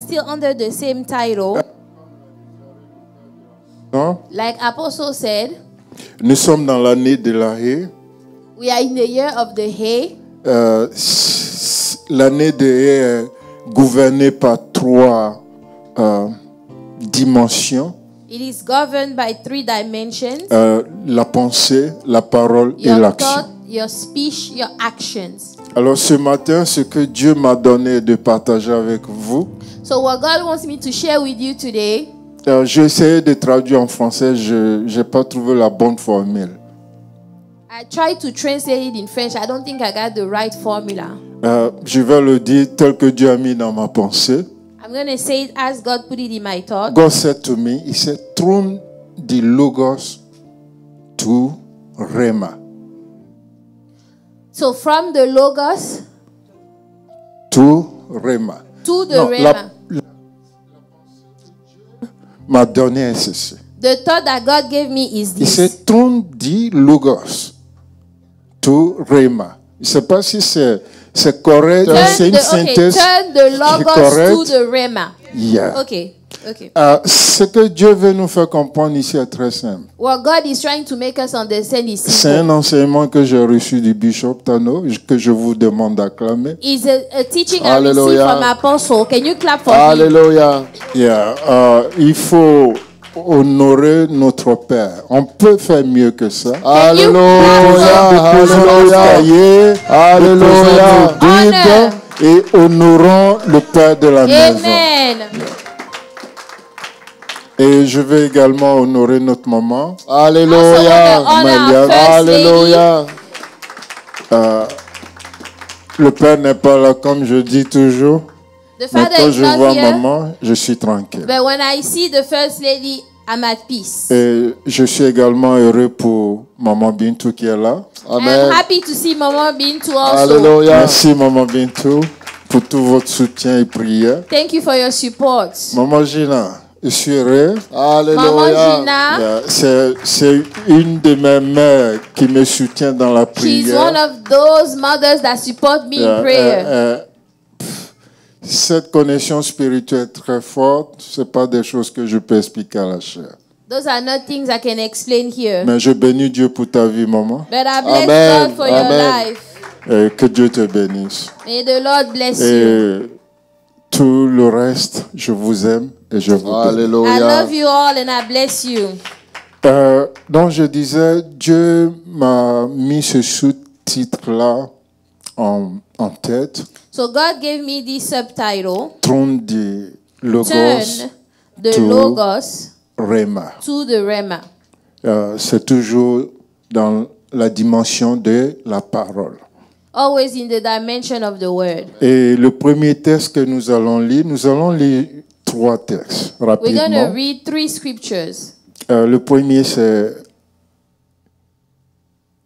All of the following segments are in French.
still under the same title. Non? Like Apostle said, Nous sommes dans l'année de la haie. we are in the year of the hay. L'année de haie est gouvernée par 3 dimensions. It is governed by 3 dimensions. La pensée, la parole et Your l'action. thought, your speech, your actions. Alors ce matin, ce que Dieu m'a donné de partager avec vous, So what God wants me to share with you today, j'ai essayé de traduire en français, je n'ai pas trouvé la bonne formule. I tried to translate it in French. I don't think I got the right formula. Je vais le dire tel que Dieu a mis dans ma pensée. I'm going to say it as God put it in my thought. God said to me, he said, turn the logos to Rhema. So from the Logos To Rhema. to the Non, Rhema. M'a donné ceci. The thought that God gave me is Il this. said, turn the logos to Rhema. Je ne sais pas si c'est correct. C'est une synthèse turn the qui est Logos to correcte. the Rhema. Yeah. Okay. Ce que Dieu veut nous faire comprendre ici est très simple. What God is trying to make us understand is C'est un simple. enseignement que j'ai reçu du Bishop Tano, que je vous demande d'acclamer. It's a teaching I Hallelujah. received from Apostle. Can you clap for me? Alléluia. Yeah. Il faut honorer notre Père. On peut faire mieux que ça. Alléluia. Alléluia. Alléluia. Honor. Et honorons le Père de la maison. Amen. Et je vais également honorer notre maman. Alléluia. Also, honor Malia. our first lady. Alléluia. Le Père n'est pas là comme je dis toujours. The Mais father quand is je not vois here. maman, je suis tranquille. But when I see the first lady, I'm at peace. Et je suis également heureux pour maman Bintou qui est là. I'm Amen. happy to see Mama Bintu also. Alléluia. Merci maman Bintou pour tout votre soutien et prière. Thank you for your support. Maman Gina, je suis heureux. Mama Alléluia. Gina, C'est une de mes mères qui me soutient dans la she's one prière. of those mothers that support me in prayer. Cette connexion spirituelle est très forte. Ce pas des choses que je peux expliquer à la chair. Those are not things I can explain here. Mais je bénis Dieu pour ta vie, maman. But I bless Amen. God for your Amen. life. Et que Dieu te bénisse. May the Lord bless you. Et tout le reste, je vous aime et je vous bénis. I Alléluia. love you all and I bless you. Donc je disais, Dieu m'a mis ce sous-titre-là en tête. So God gave me this subtitle, Trône de Logos Turn the to Logos Rhema. to the Rhema. C'est toujours dans la dimension de la parole. Always in the dimension of the word. Et le premier texte que nous allons lire 3 textes We're going to rapidement. read 3 scriptures. Le premier, c'est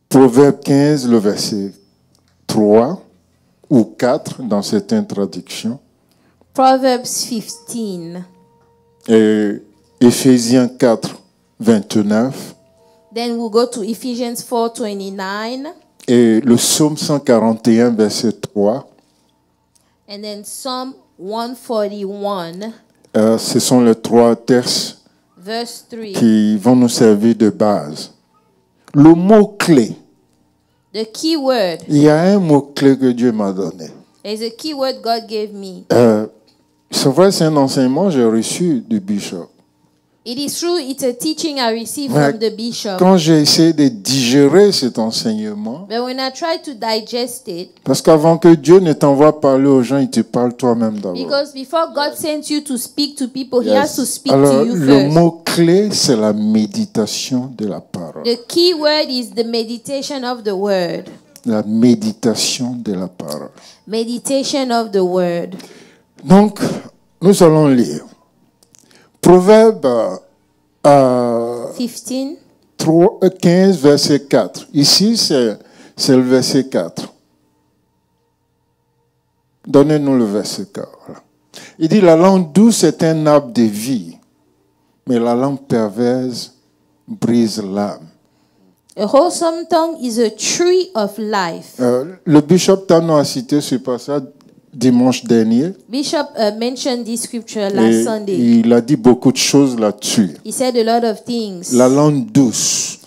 Proverbe 15, le verset 3 ou 4 dans certaines traductions. Proverbs 15. Et Éphésiens 4, 29. Then we'll go to Ephesians 4:29. Et le psaume 141, verset 3. And then Psalm 141, Ce sont les 3 textes verse 3. qui vont nous servir de base. Le mot-clé. The key word. Il y a un mot-clé que Dieu m'a donné. There's a key word God gave me. C'est vrai, c'est un enseignement que j'ai reçu du bishop. It is true, it's a teaching I received Mais from the bishop. quand j'ai essayé de digérer cet enseignement, But when I tried to digest it, parce qu'avant que Dieu ne t'envoie parler aux gens, il te parle toi-même d'abord. because before God sends you to speak to people, He Yes. has to speak Alors, to you le first. mot-clé, c'est la méditation de la parole. The key word is the meditation of the word. La méditation de la parole. Meditation of the word. Donc, nous allons lire. Proverbe 15. 15, verset 4. Ici, c'est le verset 4. Donnez-nous le verset 4. Voilà. Il dit, la langue douce est un arbre de vie, mais la langue perverse brise l'âme. A wholesome tongue is a tree of life. Le bishop Tano a cité ce passage dimanche dernier. Bishop mentioned this scripture Et last Sunday. il a dit beaucoup de choses là-dessus. He said a lot of things. La langue douce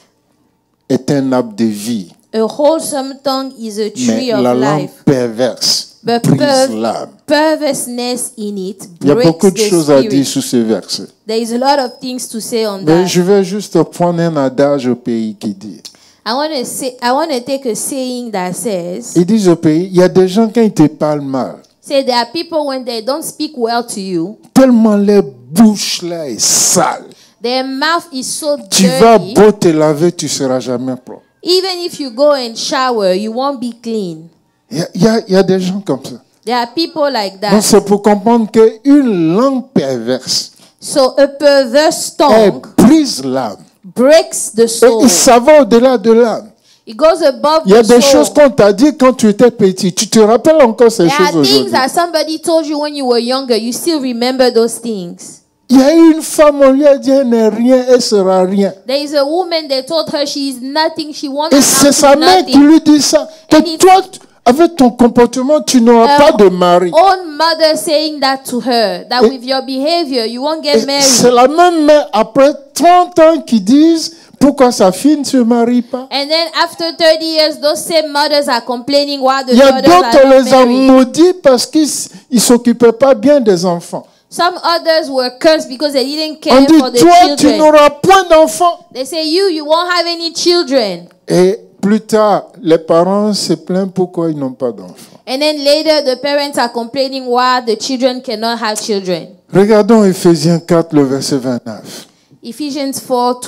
est un arbre de vie, A wholesome tongue is a mais tree of la langue life. perverse But brise l'âme. perverseness in it Il y a breaks beaucoup de the choses à dire spirit. sur ce verset. There is a lot of things to say on Mais that. je vais juste prendre un adage au pays qui dit. I want to take a saying that says, Ils disent au pays, il y a des gens quand ils te parlent mal, there are people when they don't speak well to you, tellement leur bouche là est sale. their mouth is so Tu vas dirty. beau te laver, tu seras jamais propre. Even if you go and shower, you won't be clean. Il y a des gens comme ça. There are people like Donc that. c'est pour comprendre qu'une langue perverse, So a perverse elle tongue brise l'âme. breaks the soul. Et ça va au-delà de l'âme. It goes above Il y a the des soul. choses qu'on t'a dit quand tu étais petit. Tu te rappelles encore ces There are choses things aujourd'hui. that somebody told you when you were younger. You still remember those things. Il y a une femme, on lui a dit, elle n'est rien, elle sera rien. There is a woman, they told her she is nothing, she won't Et amount c'est to sa mère qui nothing. lui dit ça. Que And it's- toi, avec ton comportement, tu n'auras pas de mari. Own mother saying that to her, that Et- with your behavior, you won't Et get c'est married. la même mère, après 30 ans, qui disent, pourquoi sa fille ne se marie pas? And then after 30 years, those same mothers are complaining why the Il y a daughters d'autres, on are not les a married. maudits parce qu'ils ne s'occupaient pas bien des enfants. Some others were cursed because they didn't On care dit, for the toi, tu children. n'auras point d'enfants. They say, you won't have any children. Et plus tard, les parents se plaignent pourquoi ils n'ont pas d'enfants. And then later, the parents are complaining why the children cannot have children. Regardons Éphésiens 4, le verset 29. Ephesians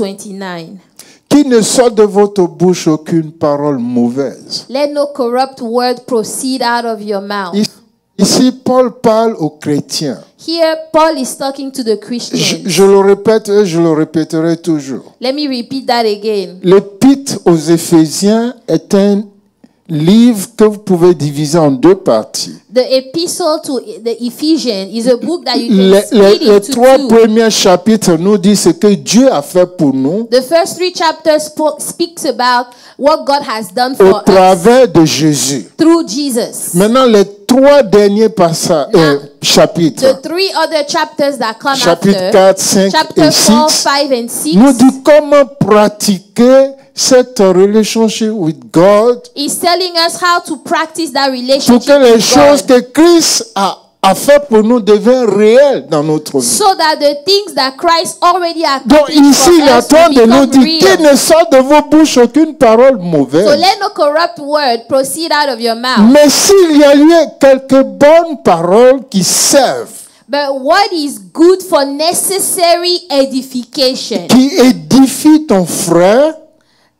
4:29. Qu'il ne sorte de votre bouche aucune parole mauvaise. Let no corrupt word proceed out of your mouth. Ici, Paul parle aux chrétiens. Here, Paul is talking to the Christians. Je le répète et je le répéterai toujours. Let me repeat that again. L'Épître aux Éphésiens est un livre que vous pouvez diviser en deux parties. The epistle to the Ephesians is a book that you can Les split into trois two. premiers chapitres nous disent ce que Dieu a fait pour nous The first 3 chapters speaks about what God has done au for us travers de Jésus. through Jesus. Maintenant, les trois derniers The chapitres, 3 other chapters that come chapitre after, 4, 5 chapter et 4, 6, 5, and 6, nous dit comment pratiquer cette relationship with God is telling us how to practice that pour relationship que les with choses God, que Christ a fait pour nous deviennent réelles dans notre vie. so that the things that Christ already Donc accomplished ici, il est for en us train will de nous become dire qu'il real. ne sort de vos bouches aucune parole So mauvaise. let no corrupt word proceed out of your mouth. Mais s'il y a eu quelques bonnes paroles qui servent, But what is good for necessary edification? qui édifient ton frère,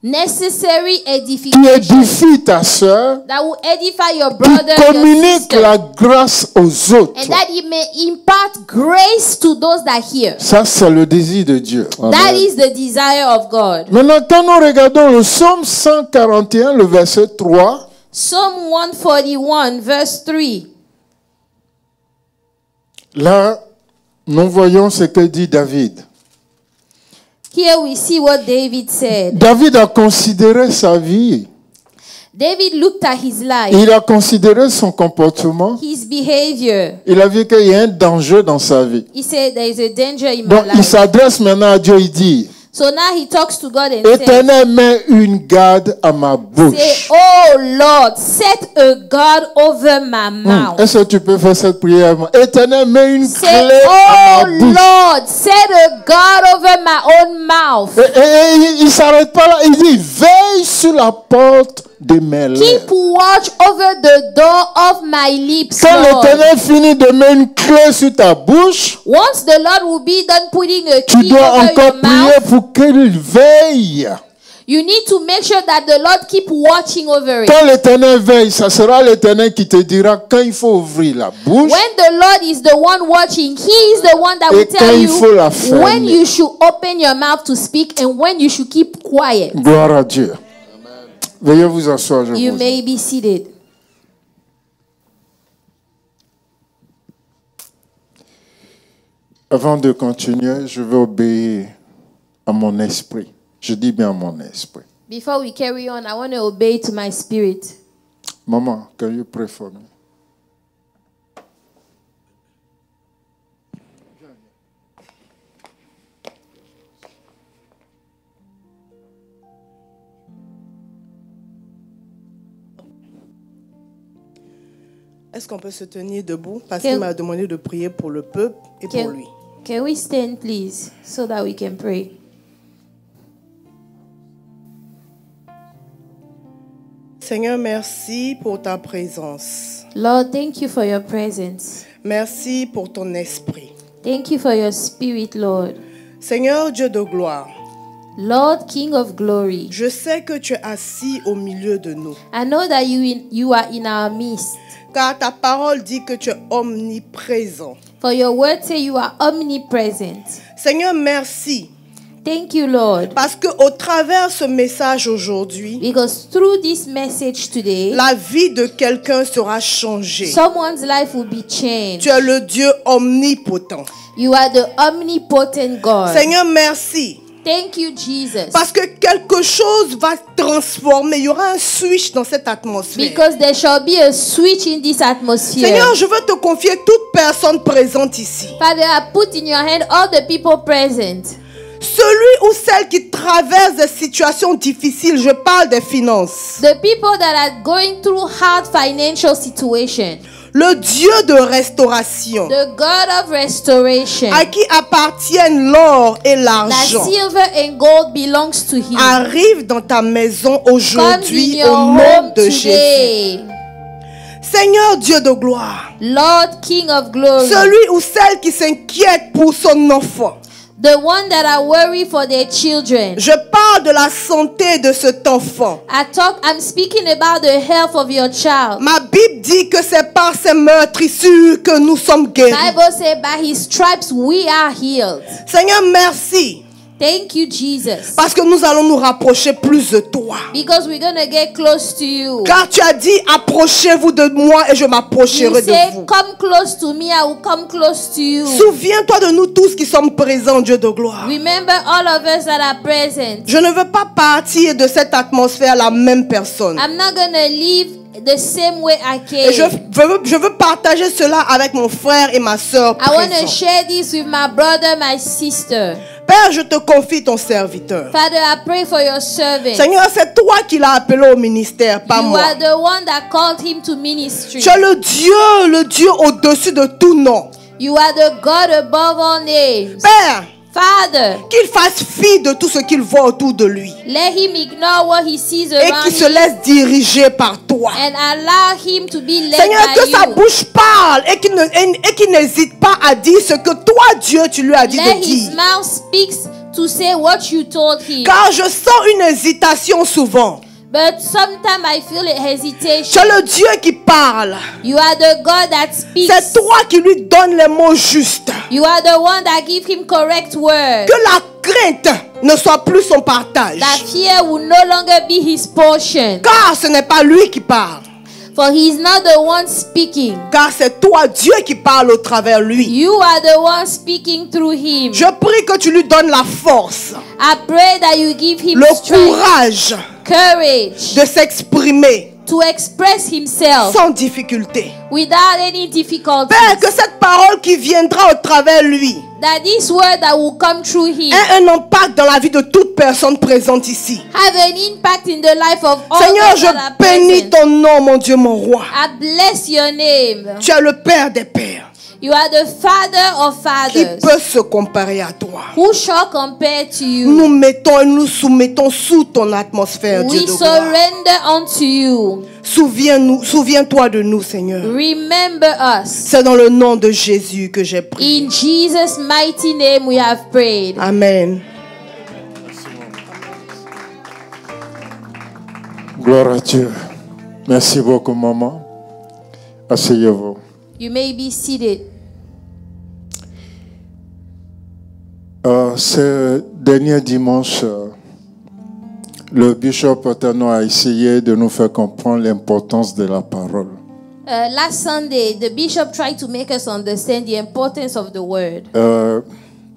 Necessary qui edification. édifient ta soeur, That will edify your qui brother, your communique sister. la grâce aux autres. And that it may impart grace to those that hear. Ça, c'est le désir de Dieu. That is the desire of God. Maintenant, quand nous regardons le psaume 141, le verset 3, Psalm 141, verse 3. là, nous voyons ce que dit David. Here we see what David said. David a considéré sa vie. David looked at his life, Il a considéré son comportement. his behavior. Il a vu qu'il y a un danger dans sa vie. He said, there is a danger in my Donc, il life. s'adresse maintenant à Dieu. Il dit, So now he talks to God and says, Éternel, mets une garde à ma say, bouche. oh Lord, set a guard over my mouth. Est-ce que tu peux faire cette prière? Éternel, mets une Say, clé à oh ma bouche. Lord, set a guard over my own mouth. Et il ne s'arrête pas là. Il dit, veille sur la porte de mes Keep lèvres. watch over the door of my lips, Quand Lord. l'Éternel finit de mettre une clé sur ta bouche, Once the Lord will be done putting a tu key dois over encore your prier mouth, pour qu'il veille. you need to make sure that the Lord keep watching over it. Quand l'Éternel veille, ça sera l'Éternel qui te dira quand il faut ouvrir la bouche. When the Lord is the one watching, He is the one that will Et quand tell il you faut la fermer. when you should open your mouth to speak and when you should keep quiet. Gloire à Dieu. Veuillez vous asseoir, je You vous may be seated. Avant de continuer, je vais obéir à mon esprit. Je dis bien à mon esprit. Before we carry on, I want to obey to my spirit. Maman, can you pray for me? Est-ce qu'on peut se tenir debout? Parce qu'il m'a demandé de prier pour le peuple et pour lui. Can we stand, please, so that we can pray? Seigneur, merci pour ta présence. Lord, thank you for your presence. Merci pour ton esprit. Thank you for your spirit, Lord. Seigneur Dieu de gloire, Lord, King of glory, je sais que tu es assis au milieu de nous. I know that you are in our midst. Car ta parole dit que tu es omniprésent. For your word say you are omnipresent. Seigneur, merci. Thank you, Lord. Parce que au travers ce message aujourd'hui, Because through this message today, la vie de quelqu'un sera changée. someone's life will be changed. Tu es le Dieu omnipotent. You are the omnipotent God. Seigneur, merci. Thank you, Jesus. Parce que quelque chose va transformer. Il y aura un switch dans cette atmosphère. Because there shall be a switch in this atmosphere. Seigneur, je veux te confier toute personne présente ici. Father, I put in your hand all the people present. Celui ou celle qui traverse des situations difficiles, je parle des finances. The people that are going through hard financial situation. Le Dieu de restauration, The God of restoration. à qui appartiennent l'or et That l'argent, silver and gold belongs to Him. arrive dans ta maison Come in aujourd'hui your au nom home de Jésus. today. Seigneur Dieu de gloire, Lord, King of glory. celui ou celle qui s'inquiète pour son enfant, The one that are worried for their children. je parle de la santé de cet enfant. I'm speaking about the health of your child. Ma Bible dit que c'est par ses meurtrissures que nous sommes guéris. Bible says by His stripes we are healed. Seigneur, merci. Thank you, Jesus. Parce que nous allons nous rapprocher plus de toi. Because we're going to get close to you. Car tu as dit, approchez-vous de moi et je You m'approcherai de say, vous. come close to me, I will come close to you. Souviens-toi de nous tous qui sommes présents, Dieu de gloire. Remember all of us that are present. Je ne veux pas partir de cette atmosphère la même personne. I'm not going to leave the same way I Et came. je veux partager cela avec mon frère et ma soeur I want to présents. share this with my brother, my sister. Père, je te confie ton serviteur. Father, I pray for your servant. Seigneur, c'est toi qui l'as appelé au ministère, pas You moi. are the one that called him to ministry. Tu es le Dieu au-dessus de tout nom. You are the God above all names. Père, Father, qu'il fasse fi de tout ce qu'il voit autour de lui. let him ignore what he sees Et around qu'il se him laisse diriger par toi. and allow him to be led Seigneur, by que sa you. bouche parle et qu'il n'hésite pas à dire ce que toi, Dieu, tu lui as dit Let de his dire. mouth speaks to say what you told him. Car je sens une hésitation souvent. But sometimes I feel a Tu hesitation. es le Dieu qui parle. You are the God that speaks. C'est toi qui lui donnes les mots justes. You are the one that give him correct words. Que la crainte ne soit plus son partage. That fear will no longer be his portion. Car ce n'est pas lui qui parle. For he is not the one speaking. Car c'est toi, Dieu, qui parle au travers lui. You are the one speaking through him. Je prie que tu lui donnes la force, I pray that you give him le strength, courage courage de s'exprimer to express himself sans difficulté. without any difficulty. Père, que cette parole qui viendra au travers lui That this word that will come through him ait un impact dans la vie de toute personne présente ici. have an impact in the life of all Seigneur, those je that are bénis present. ton nom, mon Dieu, mon roi. I bless your name. Tu es le Père des pères. You are the Father of Qui fathers. peut se comparer à toi? Who shall compare to you? Nous mettons et nous soumettons sous ton atmosphère, Dieu We de gloire. surrender unto you. Souviens-toi de nous, Seigneur. Remember us. C'est dans le nom de Jésus que j'ai prié. In Jesus' mighty name we have prayed. Amen. Gloire à Dieu. Merci beaucoup, maman. Asseyez-vous. You may be seated. Ce dernier dimanche, le bishop Otano a essayé de nous faire comprendre l'importance de la parole. Last Sunday, the bishop tried to make us understand the importance of the word.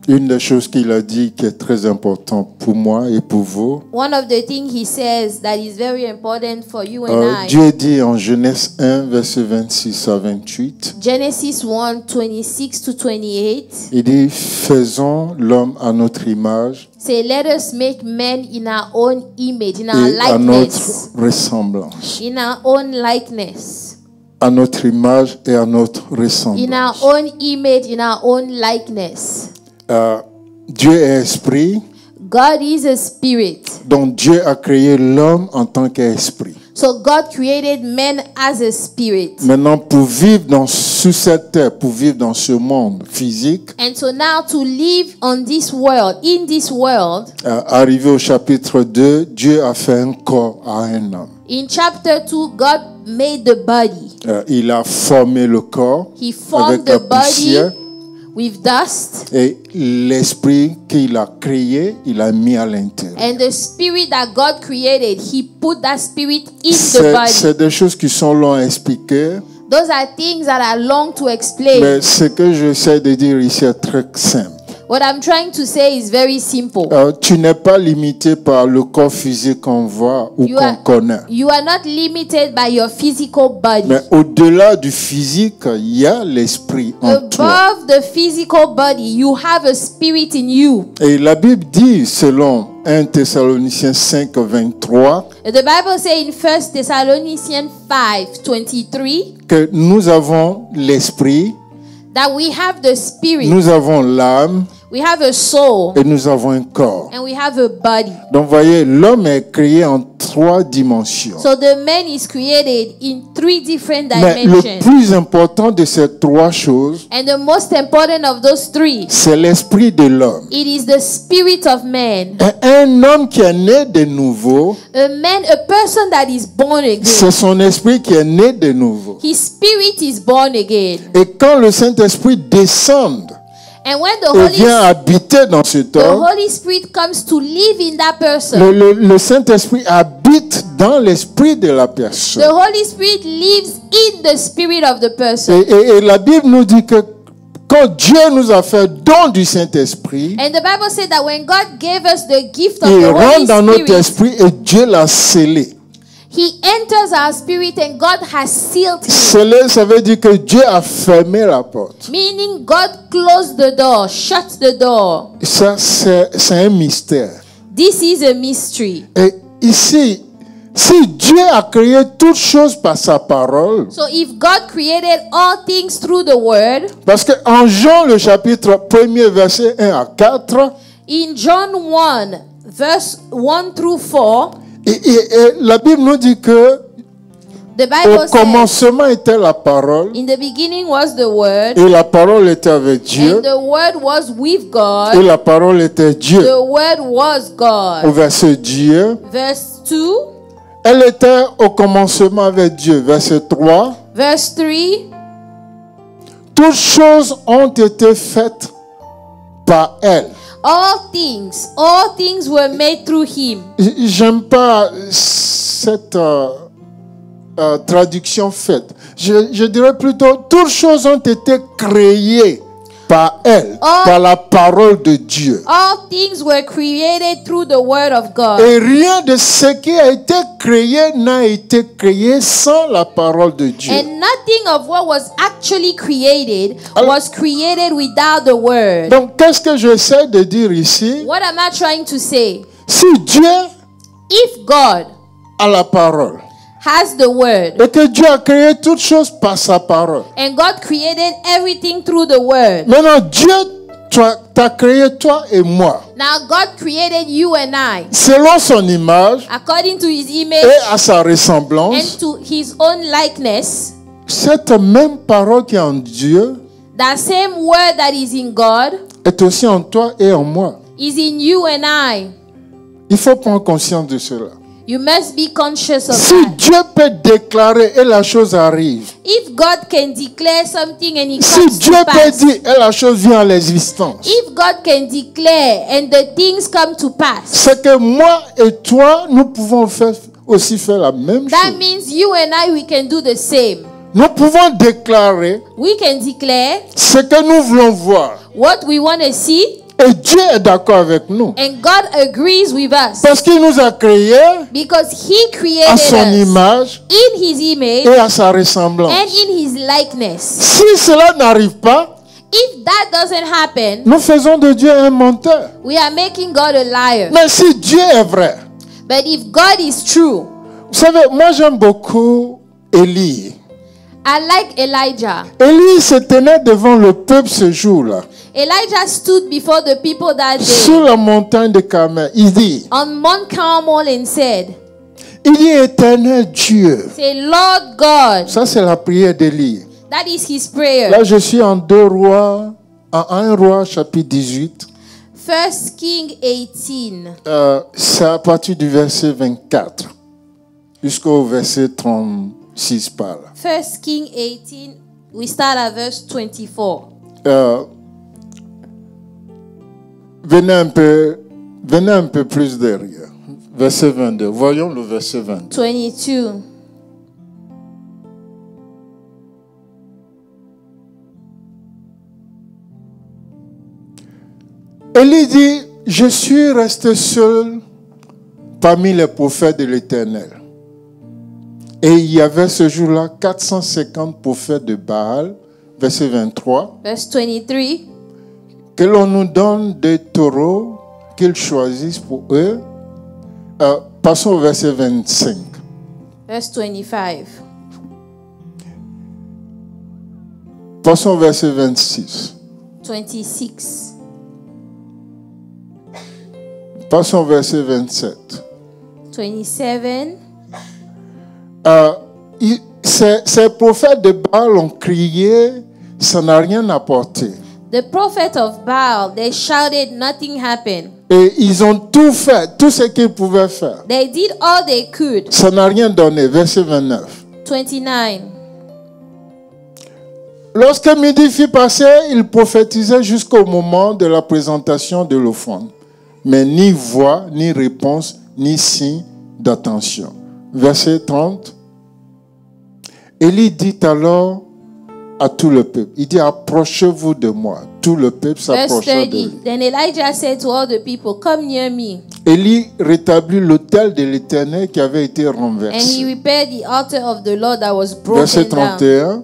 Une des choses qu'il a dit qui est très importante pour moi et pour vous, One of the things he says that is very important for you and I. Dieu dit en Genèse 1, verset 26 à 28, Genesis 1, 26 to 28. il dit, faisons l'homme à notre image Say, let us make man in our own image, in our et à likeness. notre ressemblance. In our own likeness. À notre image et à notre In our ressemblance. own image, in our own likeness. Dieu est esprit, God is a spirit. donc Dieu a créé l'homme en tant qu'esprit. So God created man as a spirit. Maintenant, pour vivre sur cette terre, pour vivre dans ce monde physique, And so now to live on this world, in this world, arrivé au chapitre 2, Dieu a fait un corps à un homme. in chapter 2, God made the body. Il a formé le corps He formed avec la the body poussière with dust. et l'esprit qu'il a créé, il a mis à l'intérieur. And the spirit that God created, He put that spirit in the body. C'est des choses qui sont longues à expliquer, Those are things that are long to explain. mais ce que j'essaie de dire ici est très simple. What I'm trying to say is very simple. Tu n'es pas limité par le corps physique qu'on voit ou qu'on connaît. You are not limited by your physical body. Mais au-delà du physique, il y a l'esprit en toi. Above the physical body, you have a spirit in you. Et la Bible dit, selon 1 Thessaloniciens 5, 23, The Bible says in 1 Thessalonians 5:23 que nous avons l'esprit, that we have the spirit, nous avons l'âme we have a soul, et nous avons un corps. and we have a body. Donc, voyez, l'homme est créé en 3 dimensions. So the man is created in 3 different Mais le dimensions. plus important de ces 3 choses, And the most important of those 3, c'est l'esprit de l'homme. it is the spirit of man. Et un homme qui est né de nouveau, A person that is born again. c'est son esprit qui est né de nouveau. His spirit is born again. Et quand le Saint-Esprit descend And when et vient habiter dans cet the homme, Holy Spirit comes to live in that person, le Saint-Esprit habite dans l'esprit de la the personne. Holy Spirit lives in the spirit of the person. Et la Bible nous dit que quand Dieu nous a fait don du Saint-Esprit, And the Bible said that when God gave us the gift of il the rentre Holy dans notre Spirit, esprit et Dieu l'a scellé. He enters our spirit and God has sealed him. Scellé, ça veut dire que Dieu a fermé la porte. Meaning God closed the door, shut the door. Ça, c'est un mystère. This is a mystery. Et ici, si Dieu a créé toutes choses par sa parole, So if God created all things through the word, parce que en Jean, le chapitre 1er, verset 1 à 4, in John 1, verse 1 through 4, et la Bible nous dit que the Bible au says, commencement était la parole, in the beginning was the word, et la parole était avec Dieu, and the word was with et God, la parole était Dieu. the word was Au God. verset Dieu, Verse 2, elle était au commencement avec Dieu. Verset 3, verse 3, toutes choses ont été faites par elle. all things were made through him. J'aime pas cette traduction faite. Je dirais plutôt, toutes choses ont été créées par elle, par la parole de Dieu. All things were created through the word of God. Et rien de ce qui a été créé n'a été créé sans la parole de Dieu. And nothing of what was actually created was created without the word. Donc, qu'est-ce que j'essaie de dire ici? What am I trying to say? Si Dieu If God a la parole, has the word, et que Dieu a créé toutes choses par sa parole. and God created everything through the word. Maintenant, Dieu t'a créé toi et moi, Now God created you and I selon son image according to his image et à sa and ressemblance. to his own likeness. Cette même parole qui est en Dieu That same word that is in God est aussi en toi et en moi. is in you and I. Il faut prendre conscience de cela. You must be conscious of Si that. Dieu peut déclarer et la chose arrive, If God can declare something and it si comes Dieu to peut pass, dire et la chose vient à l'existence, if God can declare and the things come to pass, c'est que moi et toi, nous pouvons aussi faire la même that chose. means you and I, we can do the same. Nous pouvons déclarer We can declare ce que nous voulons voir. what we want to see Et Dieu est d'accord avec nous. And God agrees with us. Parce qu'il nous a créés Because He à created son us image in His image et à sa ressemblance. and in His likeness. Si cela n'arrive pas, If that doesn't happen, nous faisons de Dieu un menteur. we are making God a liar. Mais si Dieu est vrai, But if God is true, vous savez, moi j'aime beaucoup Élie. I like Elijah. Élie se tenait devant le peuple ce jour-là, Elijah stood before the people that sur day la montagne de Carmel. Il dit, on Mount Carmel and said, Éternel Dieu. say, Lord God. Ça c'est la prière d'Élie. That is his prayer. Là je suis en 2 Rois, en 1 Roi chapitre 18. First King 18. C'est à partir du verset 24 jusqu'au verset 36 par là. First King 18. We start at verse 24. Venez un peu plus derrière. Verset 22. Voyons le verset 22. 22. Élie dit, je suis resté seul parmi les prophètes de l'Éternel. Et il y avait ce jour-là 450 prophètes de Baal. Verset 23. Verse 23. Que l'on nous donne des taureaux qu'ils choisissent pour eux. Passons au verset 25. Verse 25. Passons au verset 26. 26. Passons au verset 27. 27. Ces prophètes de Baal ont crié, ça n'a rien apporté. The prophet of Baal, they shouted, nothing happened. Et ils ont tout fait, tout ce qu'ils pouvaient faire. They did all they could. Ça n'a rien donné. Verset 29. 29. Lorsque midi fut passé, ils prophétisaient jusqu'au moment de la présentation de l'offrande. Mais ni voix, ni réponse, ni signe d'attention. Verset 30. Élie dit alors à tout le peuple, il dit, approchez-vous de moi. Tout le peuple Verse s'approcha de 30. lui. Then Elijah said to all the people, come near me. Élie rétablit l'autel de l'Éternel qui avait été And he renversé. repaired the altar of the Lord that was broken Verset down. 31.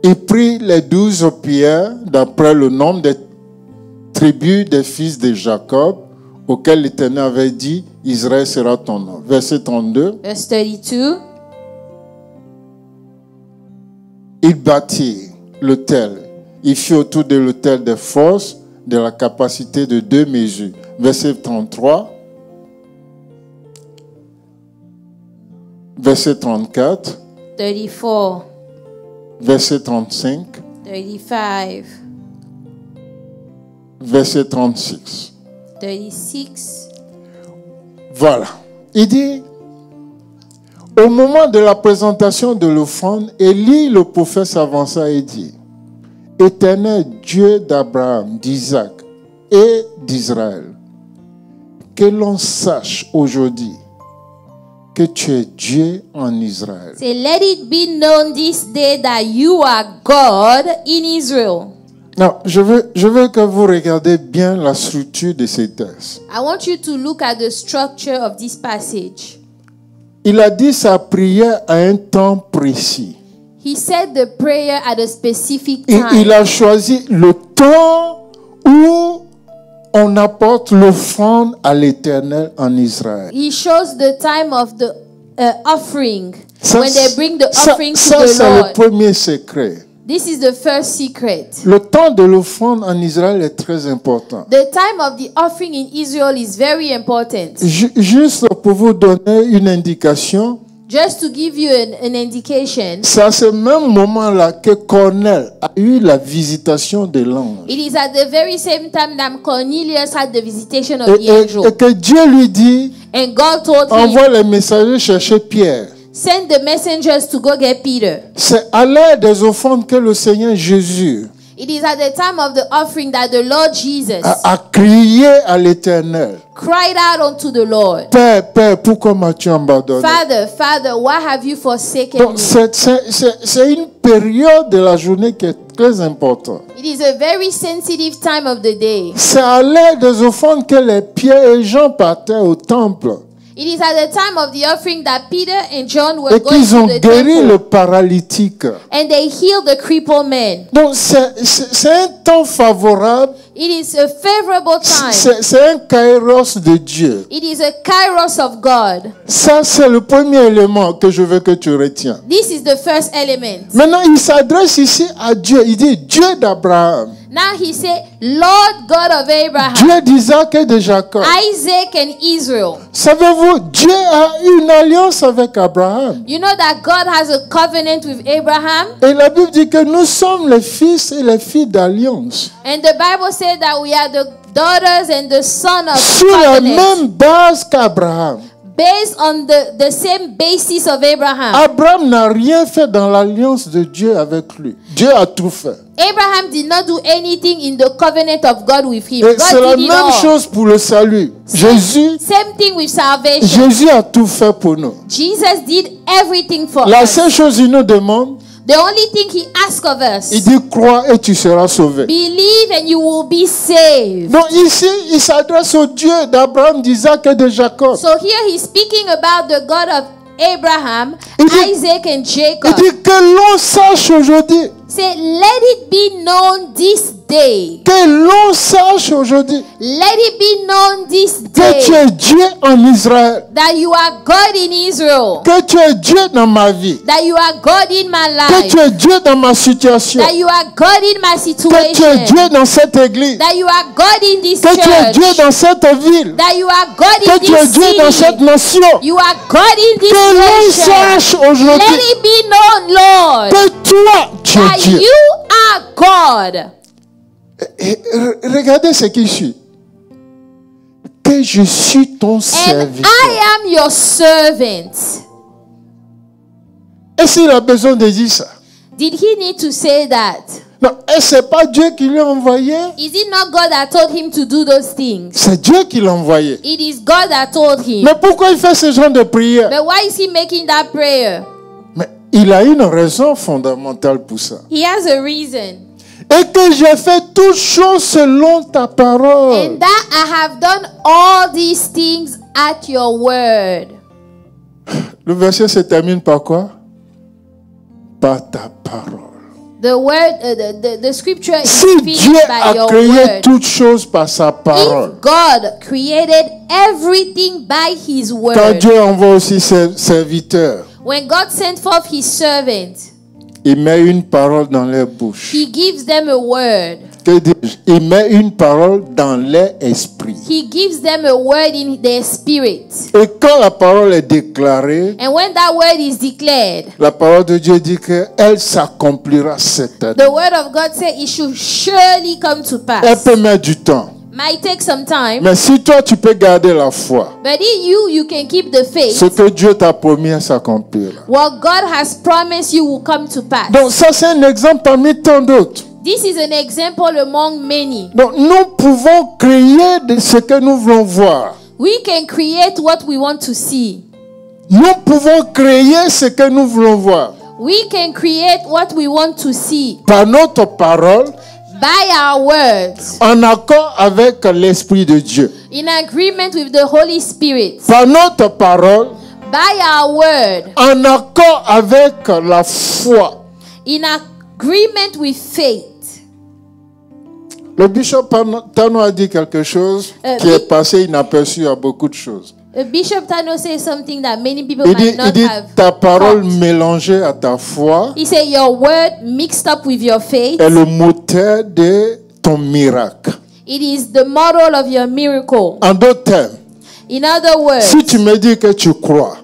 Il prit les 12 pierres d'après le nombre des tribus des fils de Jacob, auxquels l'Éternel avait dit, Israël sera ton nom. Verset 32. Verse 32. Il bâtit l'autel. Il fit autour de l'autel des forces de la capacité de 2 mesures. Verset 33. Verset 34. 34. Verset 35. 35. Verset 36. 36. Voilà. Il dit, au moment de la présentation de l'offrande, Élie, le prophète, s'avança et dit, Éternel Dieu d'Abraham, d'Isaac et d'Israël, que l'on sache aujourd'hui que tu es Dieu en Israël. Say, let it be known this day that you are God in Israel. Non, je veux que vous regardiez bien la structure de ces textes. I want you to look at the structure of this passage. Il a dit sa prière à un temps précis. He said the prayer at a specific Et time. il a choisi le temps où on apporte l'offrande à l'Éternel en Israël. He shows the time of the offering. Ça, when they bring the ça, offering to ça, the c'est le Lord. premier secret. This is the first secret. Le temps de l'offrande en Israël est très important. The time of the offering in Israel is very important. Juste pour vous donner une indication, Just to give you an indication, c'est à ce même moment-là que Corneille a eu la visitation de l'ange. it is at the very same time that Cornelius had the visitation of the angel. Et que Dieu lui dit, And God told him, envoie les messagers chercher Pierre. send the messengers to go get Peter. C'est à l'heure des offrandes que le Seigneur Jésus It is at the time of the offering that the Lord Jesus a crié à l'Éternel. cried out unto the Lord, Père, Père, pourquoi m'as-tu abandonné? Father, Father, why have you forsaken Donc, me? c'est une période de la journée qui est très importante. It is a very sensitive time of the day. C'est à l'heure des offrandes que les Pierre et Jean partaient au temple It is at the time of the offering that Peter and John were et going qu'ils ont to the guéri le temple paralytique. and they healed the crippled man. Donc, c'est un temps favorable. It is a favorable time. C'est un kairos de Dieu. It is a kairos of God. Ça, c'est le premier élément que je veux que tu retiens. This is the first element. Maintenant, il s'adresse ici à Dieu. Il dit Dieu d'Abraham, Now he said, Lord God of Abraham, Dieu d'Isaac et de Jacob. Isaac and Israel. Savez-vous, Dieu a une alliance avec Abraham. You know that God has a covenant with Abraham? Et la Bible dit que nous sommes les fils et les filles d'alliance. And the Bible said that we are the daughters and the son of Sur la covenant. même base qu'Abraham. Based on the same basis of Abraham. Abraham n'a rien fait dans l'alliance de Dieu avec lui. Dieu a tout fait. Abraham did not do anything in the covenant of God with him. Et c'est la God did it même all. chose pour le salut. Jésus Same thing with salvation. Jésus a tout fait pour nous. Jesus did everything for La us. seule chose qu'il nous demande, The only thing he asks of us, il dit crois et tu seras sauvé. believe and you will be saved. Donc ici, il s'adresse au Dieu d'Abraham, d'Isaac et de Jacob. So here he's speaking about the God of Abraham, Il dit- Isaac and Il Jacob. dit que l'on sache aujourd'hui, Say, let it be known this day. que l'on sache aujourd'hui Let it be known this que tu day es Dieu en Israël, that you are God in Israel, que tu es Dieu dans ma vie, that you are God in my que life, tu es Dieu dans ma situation, that you are God in my que tu es situation, Dieu dans cette église, that you are God in this que tu es Dieu church, dans cette ville, that you are God que in tu es this Dieu dans cette city, nation. you are God in this Que l'on nation. sache Let aujourd'hui it be known, Lord, que toi, tu es that Dieu. you are God. Et regardez ce qui suit. Que je suis ton And serviteur. I am your servant. Est-ce qu'il a besoin de dire ça? Did he need to say that? Non, et c'est pas Dieu qui l'a envoyé. Is it not God that told him to do those things? C'est Dieu qui l'a envoyé. It is God that told him. Mais pourquoi il fait ce genre de prière? But why is he making that prayer? Mais il a une raison fondamentale pour ça. He has a reason. Et que j'ai fait toutes choses selon ta parole. And that I have done all these things at your word. Le verset se termine par quoi? Par ta parole. The word, the scripture is Si finished Dieu by a your créé word. toutes choses par sa parole, If God created everything by his quand word, Dieu envoie aussi ses serviteurs, when God sent forth his servant, il met une parole dans leur bouche. he gives them a word. Que dis-je? Il met une parole dans leur esprit. He gives them a word in their spirit. Et quand la parole est déclarée, And when that word is declared, la parole de Dieu dit qu'elle s'accomplira cette année. the word of God says it should surely come to Elle pass. peut mettre du temps. Might take some time, Mais si toi, tu peux garder la foi, but if you can keep the faith. ce que Dieu t'a promis s'accomplira. What God has promised you will come to pass. Donc ça, c'est un exemple parmi tant d'autres. This is an example among many. Donc nous pouvons créer de ce que nous voulons voir. We can create what we want to see. Nous pouvons créer ce que nous voulons voir. We can create what we want to see Par notre parole, by our words, en accord avec l'Esprit de Dieu. in agreement with the Holy Spirit, Par notre parole, by our word, en accord avec la foi. in agreement with faith. Le bishop Tano a dit quelque chose qui est passé inaperçu à beaucoup de choses. Bishop Tano says something that many people Il might not dit have ta parole caught. mélangée à ta foi He said your word mixed up with your faith, est le moteur de ton miracle. it is the model of your miracle. En d'autres termes, In other words, si tu me dis que tu crois,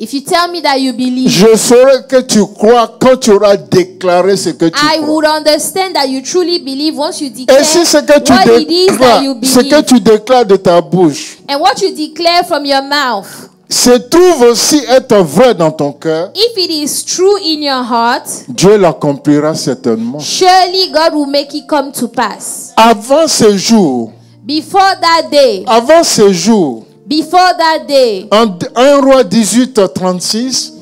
if you tell me that you believe, je saurai que tu crois quand tu auras déclaré ce que tu I crois. would understand that you truly believe once you declare Et si ce que tu what it is that you déclares, ce que believe. tu déclares de ta bouche, And what you declare from your mouth, se trouve aussi être vrai dans ton cœur, if it is true in your heart, Dieu l'accomplira certainement. surely God will make it come to pass. Avant ce jour, Before that day, avant ce jour, before that day, en 1 Roi 18:36,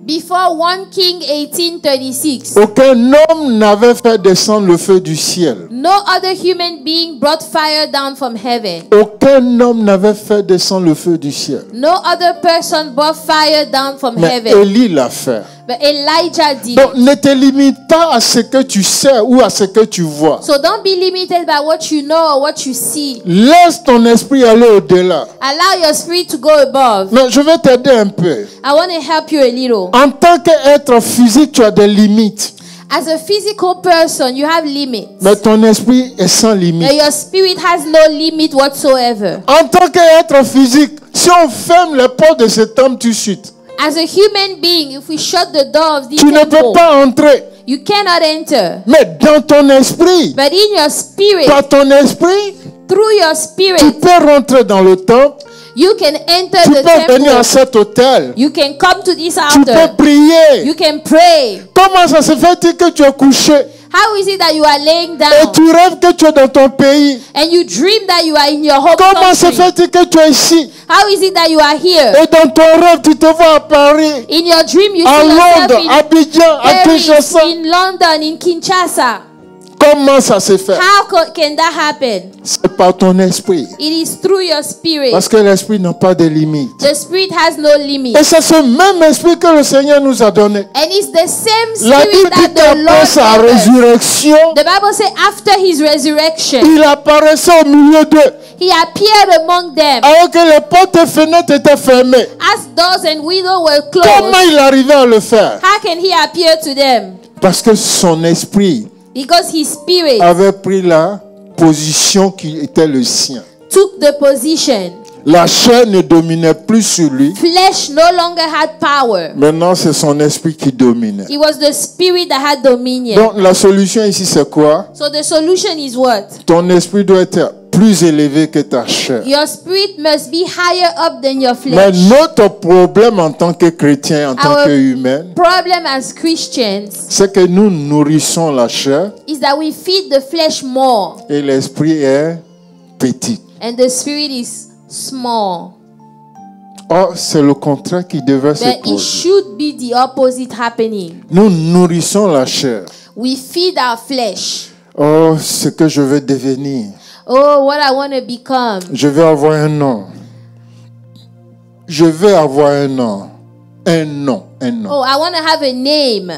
before 1 King 18:36, aucun homme n'avait fait descendre le feu du ciel. no other human being brought fire down from heaven. Aucun homme n'avait fait descendre le feu du ciel. No other person brought fire down from Mais heaven. Élie l'a fait. But Elijah did. Donc ne te limite pas à ce que tu sais ou à ce que tu vois. So don't be limited by what you know or what you see. Laisse ton esprit aller au-delà. Allow your spirit to go above. Non, je vais t'aider un peu. I want to help you a little. En tant qu'être physique, tu as des limites. As a physical person, you have limits. Mais ton esprit est sans But limite. your spirit has no limit whatsoever. En tant qu'être physique, si on ferme les portes de cet homme tout de suite, As a human being, if we shut the door of the tu ne peux temple, pas entrer. you cannot enter. Mais dans ton esprit, But in your spirit, par ton esprit, through your tu spirit, peux rentrer dans le temple, you can enter tu the peux venir à temple. cet hôtel, You can come to this tu peux altar. prier. You can pray. Comment ça se fait que tu es couché How is it that you are laying et down tu rêves que tu es dans ton pays? and you dream that you are in your home Comment se country? fait que tu es ici How is it that you are here? et dans ton rêve tu te vois à Paris, In your dream, you à see Londres, yourself à in Abidjan, à Paris, Kinshasa? in London, in Kinshasa. Comment ça se fait? Can that happen? C'est par ton esprit. It is through your spirit. Parce que l'esprit n'a pas de limite. The spirit has no limit. Et c'est ce même esprit que le Seigneur nous a donné. And it's the same La spirit Bible dit that the qu'après Lord sa gave us. résurrection, The Bible says after his resurrection, il apparaissait au milieu d'eux. he appeared among them Alors que les portes et fenêtres étaient fermées. as doors and windows were Comment closed. il arrivait à le faire? How can he appear to them? Parce que son esprit Because his spirit avait pris la position qui était le sien. took the position. La chair ne dominait plus sur lui. Flesh no longer had power. Maintenant, c'est son esprit qui dominait. It was the spirit that had dominion. Donc, la solution ici, c'est quoi? So the solution is what? Ton esprit doit être plus élevé que ta chair. Your spirit must be higher up than your Mais flesh. notre problème en tant que chrétien, en tant Our qu'humain, problem as Christians c'est que nous nourrissons la chair is that we feed the flesh more et l'esprit est petit. and the spirit is small. Or, c'est le contraire qui devait se But it produire. should be the opposite happening. Nous nourrissons la chair. We feed our flesh. Oh, ce que je veux devenir. Oh, what I want to become. Je vais avoir un nom. Je vais avoir un nom. Un nom. Un nom. Oh, I want to have a name.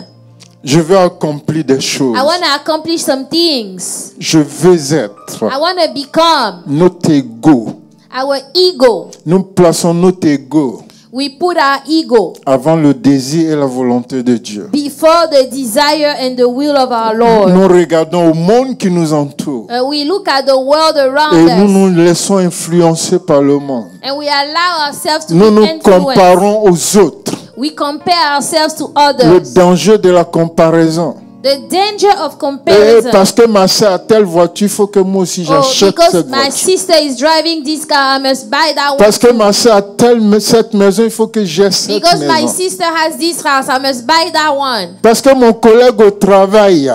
Je vais accomplir des choses. I want to accomplish some things. Je veux être. I want to become. Notre ego. Our ego. Nous plaçons notre ego We put our ego avant le désir et la volonté de Dieu. before the desire and the will of our Lord. Nous regardons au monde qui nous entoure We look at the world et around nous us nous laissons influencer par le monde. and we allow ourselves to Nous be nous influenced. comparons aux autres. We compare ourselves to Le others. danger de la comparaison. The danger of Et comparison. parce que ma soeur a telle voiture, il faut que moi aussi Oh, j'achète because cette my voiture. sister is driving this car, I must buy that one. Parce que ma soeur a cette maison, il faut que j'ai cette Because my maison. sister has this house, I must buy that one. Parce que mon collègue au travail,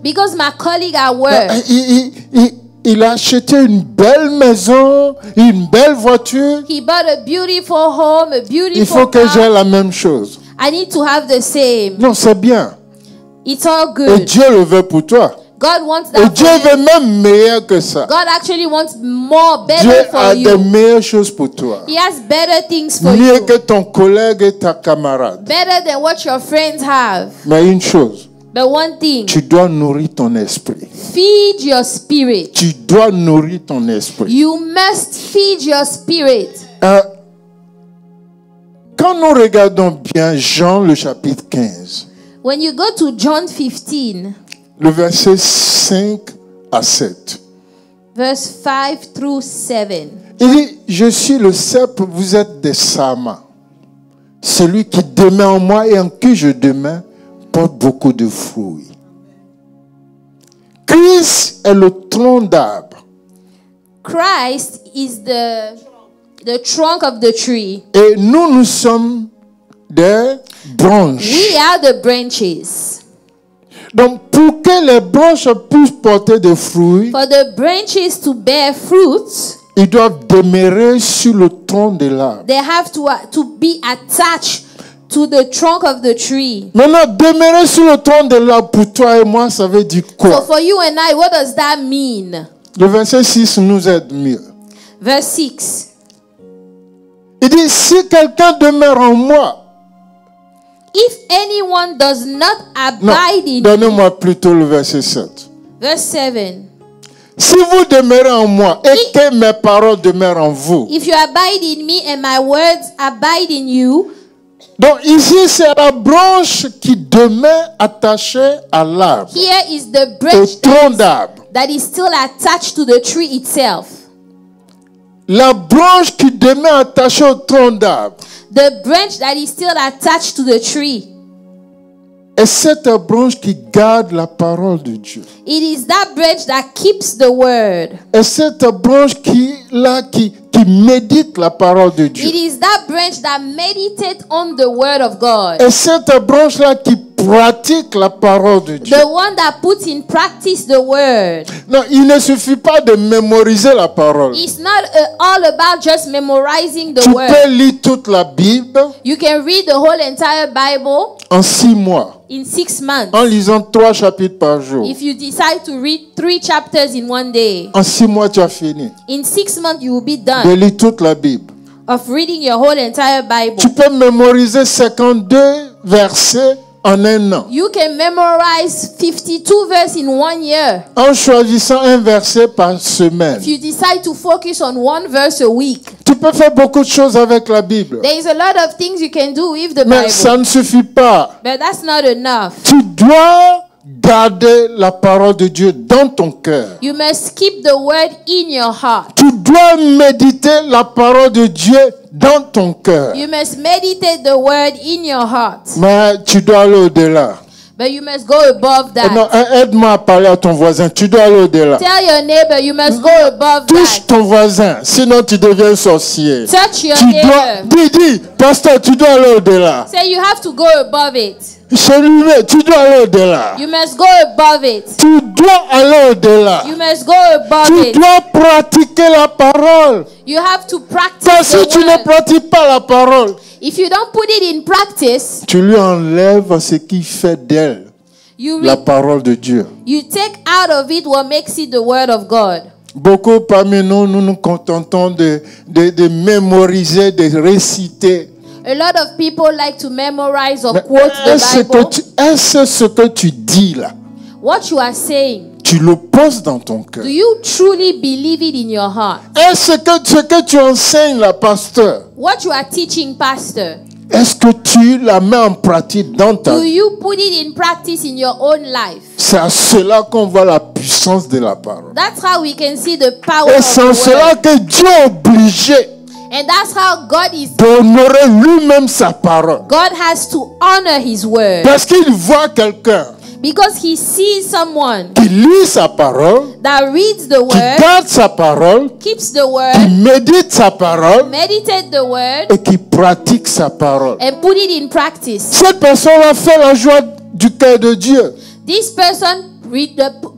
Because my colleague at work, il a acheté une belle maison, une belle voiture. he bought a beautiful home, a Il beautiful faut que j'ai car. la même chose. I need to have the same. Non, c'est bien. It's all Et good. Dieu le veut pour toi. God wants Et that Dieu for veut you. même meilleur que ça. God actually wants more, Dieu better a for des you. meilleures choses pour toi. He has better things for Mieux you. que ton collègue et ta camarade. Better than what your friends have. Mais une chose, But one thing, tu dois nourrir ton esprit. feed your spirit. Tu dois nourrir ton esprit. You must feed your spirit. Quand nous regardons bien Jean le chapitre 15, When you go to John 15, le verset 5 à 7, verse 5 through 7. il dit, je suis le cep, vous êtes des samas. Celui qui demeure en moi et en qui je demeure porte beaucoup de fruits. Christ est le tronc d'arbre. Christ is the the trunk of the tree. Et nous sommes des branches. We are the branches. Donc, pour que les branches puissent porter des fruits, For the branches to bear fruits, ils doivent demeurer sur le tronc de l'arbre. they have to be attached to the trunk of the tree. Maintenant, demeurer sur le tronc de l'arbre, pour toi et moi, ça veut dire So quoi? for you and I, what does that mean? Le verset 6 nous aide mieux. Verse 6. Il dit, si quelqu'un demeure en moi, If anyone does not non, abide in me. donnez-moi plutôt le verset 7. Verse 7. Si vous demeurez en moi et que mes paroles demeurent en vous. If you abide in me and my words abide in you. Donc ici, c'est la branche qui demeure attachée à l'arbre, Here is the au branch tronc d'arbre. that is still attached to the tree itself. La branche qui demeure attachée au tronc d'arbre. The branch that is still attached to the tree. Et cette branche qui garde la parole de Dieu. It is that branch that keeps the word. Et cette branche qui médite la parole de Dieu. It is that branch that meditates on the word of God. Et cette branche-là qui pratique la parole de Dieu. The one that puts in practice the word. Non, il ne suffit pas de mémoriser la parole. It's not all about just memorizing the Tu word. peux lire toute la Bible You can read the whole entire Bible en 6 mois, in 6 months. en lisant 3 chapitres par jour. If you decide to read 3 chapters in one day, En 6 mois, tu as fini in 6 months you will be de done lire toute la Bible. of reading your whole entire Bible. Tu peux mémoriser 52 versets en un an, You can memorize 52 verses in 1 year. en choisissant un verset par semaine. If you decide to focus on 1 verse a week, Tu peux faire beaucoup de choses avec la Bible. there is a lot of things you can do with the Mais ça Bible. ne suffit pas. But that's not enough. Tu dois garder la parole de Dieu dans ton cœur. You must keep the word in your heart. Tu dois méditer la parole de Dieu dans ton cœur. You must meditate the word in your heart. Mais tu dois aller au-delà. But you must go above Non, that. aide-moi à parler à ton voisin. Tu dois aller au-delà. Tell your neighbor you must go above Touche that. ton voisin, sinon tu deviens sorcier. Touch your Tu dois, neighbor. dis, pasteur, tu dois aller au-delà. Say you have to go above it. Celui-là, tu dois aller au-delà. You must go above it. Tu dois aller au-delà. You must go above Tu it. dois pratiquer la parole. You have to practice Parce que si tu the ne word. pratiques pas la parole, If you don't put it in practice, tu lui enlèves ce qui fait d'elle la parole de Dieu. you take out of it what makes it the word of God. Beaucoup parmi nous, nous nous contentons de mémoriser, de réciter. A lot of people like to memorize or Mais quote the est-ce Bible. est-ce ce que tu dis là, What you are saying, tu le poses dans ton cœur? do you truly believe it in your heart? Est-ce que ce que tu enseignes là, pasteur, What you are teaching, pastor, est-ce que tu la mets en pratique dans ta do vie? you put it in practice in your own life? C'est à cela qu'on voit la puissance de la parole. That's how we can see the power Et of c'est en the cela word. que Dieu est obligé And that's how God is. d'honorer lui-même sa parole. God has to honor his word. Parce qu'il voit quelqu'un Because he sees someone qui lit sa parole, that reads the qui word, garde sa parole, keeps the qui word, médite sa parole meditate the word, et qui pratique sa parole. and put it in practice. Cette personne a fait la joie du cœur de Dieu. This person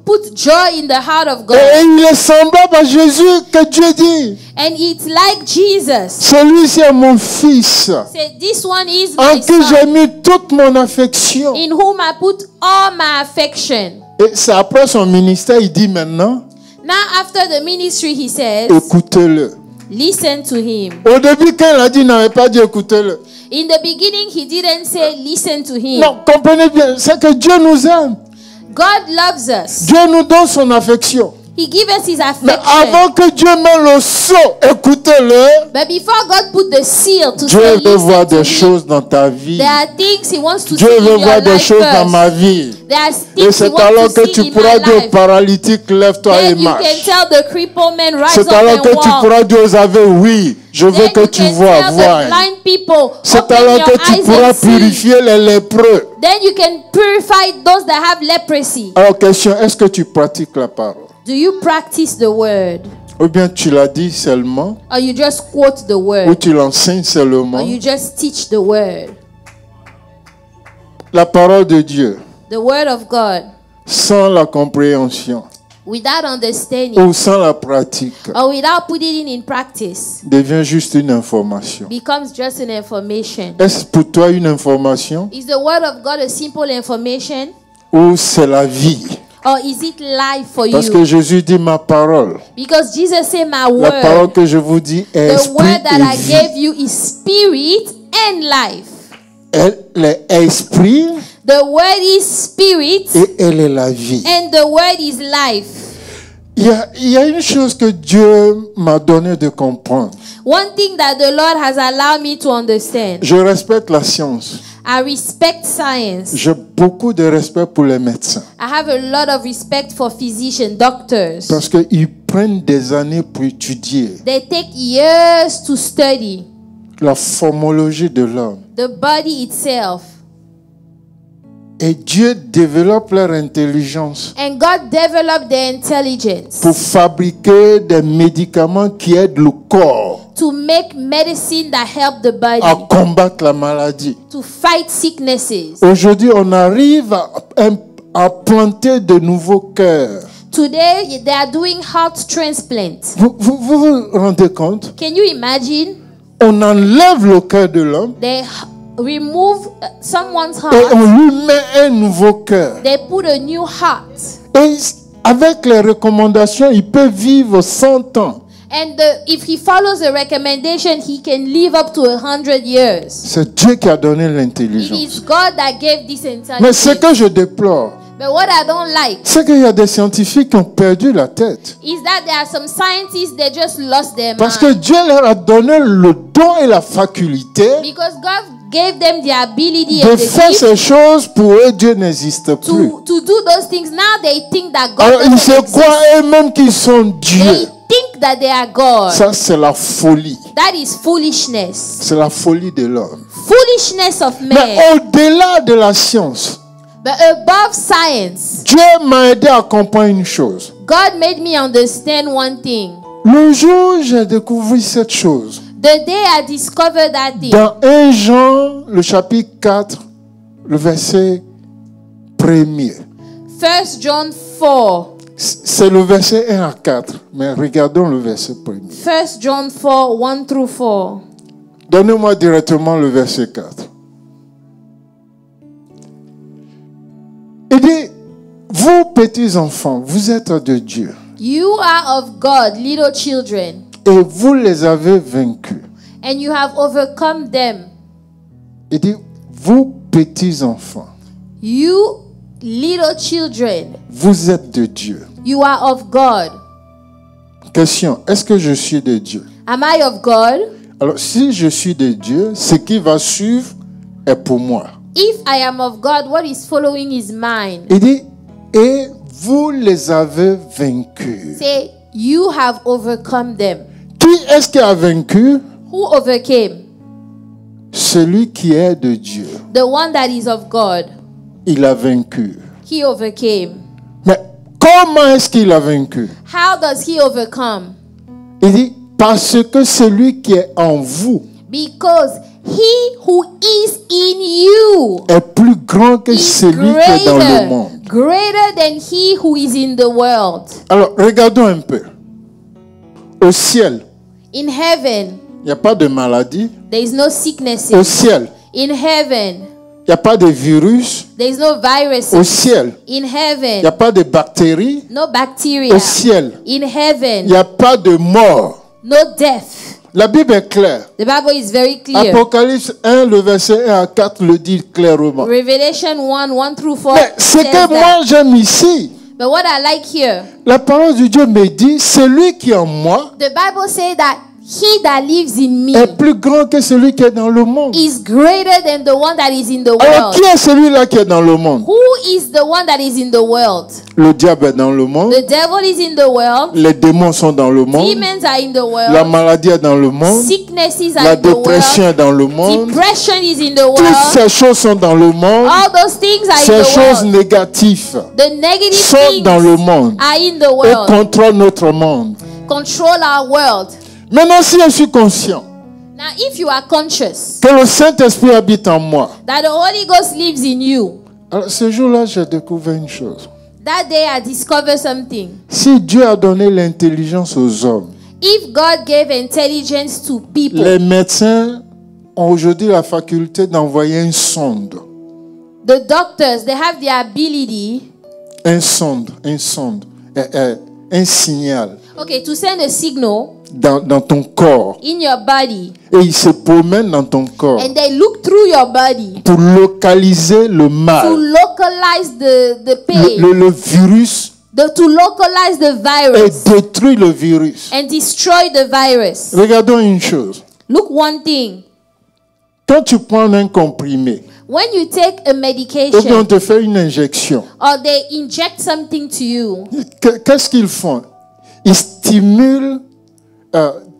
put joy in the heart of God. Et il est semblable à Jésus que Dieu dit. And it's like Jesus. Celui-ci est mon fils, Say, this one is en my qui j'ai son, mis toute mon affection. in whom I put all my affection. Et c'est après son ministère, il dit maintenant, Now after the ministry, he says, écoutez-le. listen to him. Au début, quand il a dit, il n'avait pas dit écoutez-le. In the beginning, he didn't say listen to him. Non, comprenez bien, c'est que Dieu nous aime. God loves us. Dieu nous donne son affection. He gives us his Mais affection. avant que Dieu mette le sceau, écoutez-le. But before God put the seal to Dieu say veut voir listen to des me, choses dans ta vie. there are things he wants to Dieu see veut in your voir des life choses dans ma first. vie. There are Et things he c'est wants alors to que see tu in pourras my dire aux life. paralytiques, lève-toi et Then you can marche. tell the crippled man rise C'est up alors and que tu walk. pourras dire aux aveugles, oui, je veux Then que you tu can vois. tell the blind people, C'est open alors your que tu eyes pourras and see. purifier les lépreux. Then you can purify those that have leprosy. Alors question, est-ce que tu pratiques la parole? Do you practice the word? Ou bien tu l'as dit seulement, or you just quote the ou word, tu l'enseignes seulement. or you just teach the word. La parole de Dieu, The word of God, sans la compréhension without understanding ou sans la pratique, or without putting it in practice, devient juste une information. becomes just an information. Est-ce pour toi une information Is the word of God a simple information, ou c'est la vie? or is it life for Parce you? que Jésus dit ma parole. Because Jesus said, my La parole word, que je vous dis est the esprit word that I et vie. gave you is spirit and life. Elle est esprit The word is spirit et elle est la vie. and the word is life. Il y a une chose que Dieu m'a donné de comprendre. One thing that the Lord has allowed me to understand, Je respecte la science. I respect science. J'ai beaucoup de respect pour les médecins. I have a lot of respect for physicians, doctors. Parce qu'ils prennent des années pour étudier They take years to study la formologie de l'homme. the body itself. Et Dieu développe leur intelligence And God developed their intelligence pour fabriquer des médicaments qui aident le corps to make medicine that help the à body combattre la maladie. to fight sicknesses. Aujourd'hui, on arrive à planter de nouveaux cœurs. Today, they are doing heart transplant. Vous rendez compte? Can you imagine? On enlève le cœur de l'homme They remove someone's et on heart. lui met un nouveau cœur. They put a new heart. Et avec les recommandations, il peut vivre 100 ans. And if he follows the recommendation, he can live up to 100 years. C'est Dieu qui a donné It l'intelligence. is God that gave this Mais ce intelligence. que je déplore, But what I don't like c'est qu'il y a des scientifiques qui ont perdu la tête. is that there are some scientists that just lost their Parce que mind. Dieu leur a donné le don et la faculté Because God gave them the ability de and the faire gift ces choses. Pour eux, Dieu n'existe plus. to do those things. Now they think that God Alors, ils doesn't se exist. croient eux-mêmes qu'ils sont They Dieu. think that they are God. Ça, c'est la folie. That is foolishness. C'est la folie de l'homme. Foolishness of Mais man. au-delà de la science, But above science, Dieu m'a aidé à comprendre une chose. God made me understand one thing. Le jour où j'ai découvert cette chose, The day I discovered that thing, dans 1 Jean, le chapitre 4, le verset 1er. 1 John 4. C'est le verset 1 à 4, mais regardons le verset 1er. 1 John 4, 1 through 4. Donnez-moi directement le verset 4. Il dit, vous petits enfants, vous êtes de Dieu You are of God, little children, et vous les avez vaincus. and you have overcome them. Il dit, vous petits enfants, You, little children, vous êtes de Dieu. you are of God. Question, est-ce que je suis de Dieu? Am I of God? Alors, si je suis de Dieu, ce qui va suivre est pour moi. If I am of God, what is following is mine. Il dit, et vous les avez vaincus. Say, you have overcome them. Qui est-ce qui a vaincu? Who overcame? Celui qui est de Dieu. The one that is of God. Il a vaincu. He overcame. Mais comment est-ce qu'il a vaincu? How does he overcome? Il dit, parce que celui qui est en vous Because he who is in you est plus grand que is celui qui est dans le monde. greater than he who is in the world. Alors, regardons un peu. Au ciel, In heaven, il n'y a pas de maladie. there is no Au sicknesses. ciel, In heaven, il n'y a pas de virus. there is no Au viruses. ciel, In il n'y heaven, a pas de bactéries. no bacteria. Au ciel, In il heaven, n'y a pas de mort. no death. La Bible est claire. The Bible is very clear. Apocalypse 1, le verset 1 à 4 le dit clairement. Revelation 1, 1 through 4 Mais ce says que that. moi j'aime ici, But what I like here, la parole de Dieu me dit, celui qui est en moi the Bible says that he that lives in me est plus grand que celui qui est dans le monde. is greater than the one that is in the Alors, world. qui est celui-là qui est dans le monde? Who is the one that is in the world? Le diable est dans le monde. The devil is in the world. Les démons sont dans le monde. Demons are in the La world. maladie est dans le monde. Sicknesses are La in the dépression world. est dans le monde. Depression is in the Toutes world. ces choses sont dans le monde. All those things are Ces in the choses world. négatives The negative sont dans le things monde are in the et world. contrôlent notre monde. control our world. Maintenant, si je suis conscient Now, if you are conscious que le Saint-Esprit habite en moi, that the Holy Ghost lives in you, alors ce jour-là, j'ai découvert une chose. that day I discovered something. Si Dieu a donné l'intelligence aux hommes, If God gave intelligence to people, les médecins ont aujourd'hui la faculté d'envoyer une sonde. the doctors, they have the ability, Un signal okay, to send a signal dans ton corps. in your body, Et il se promène dans ton corps and they look through your body pour localiser le to mal, localize the pain, le virus, to localize the et virus détruire le virus. and destroy the virus. Regardons une chose. Look, one thing. Quand tu prends un comprimé, When you take a ou bien on medication te fait une injection, or they inject something to you, qu'est-ce qu'ils font? Ils stimulent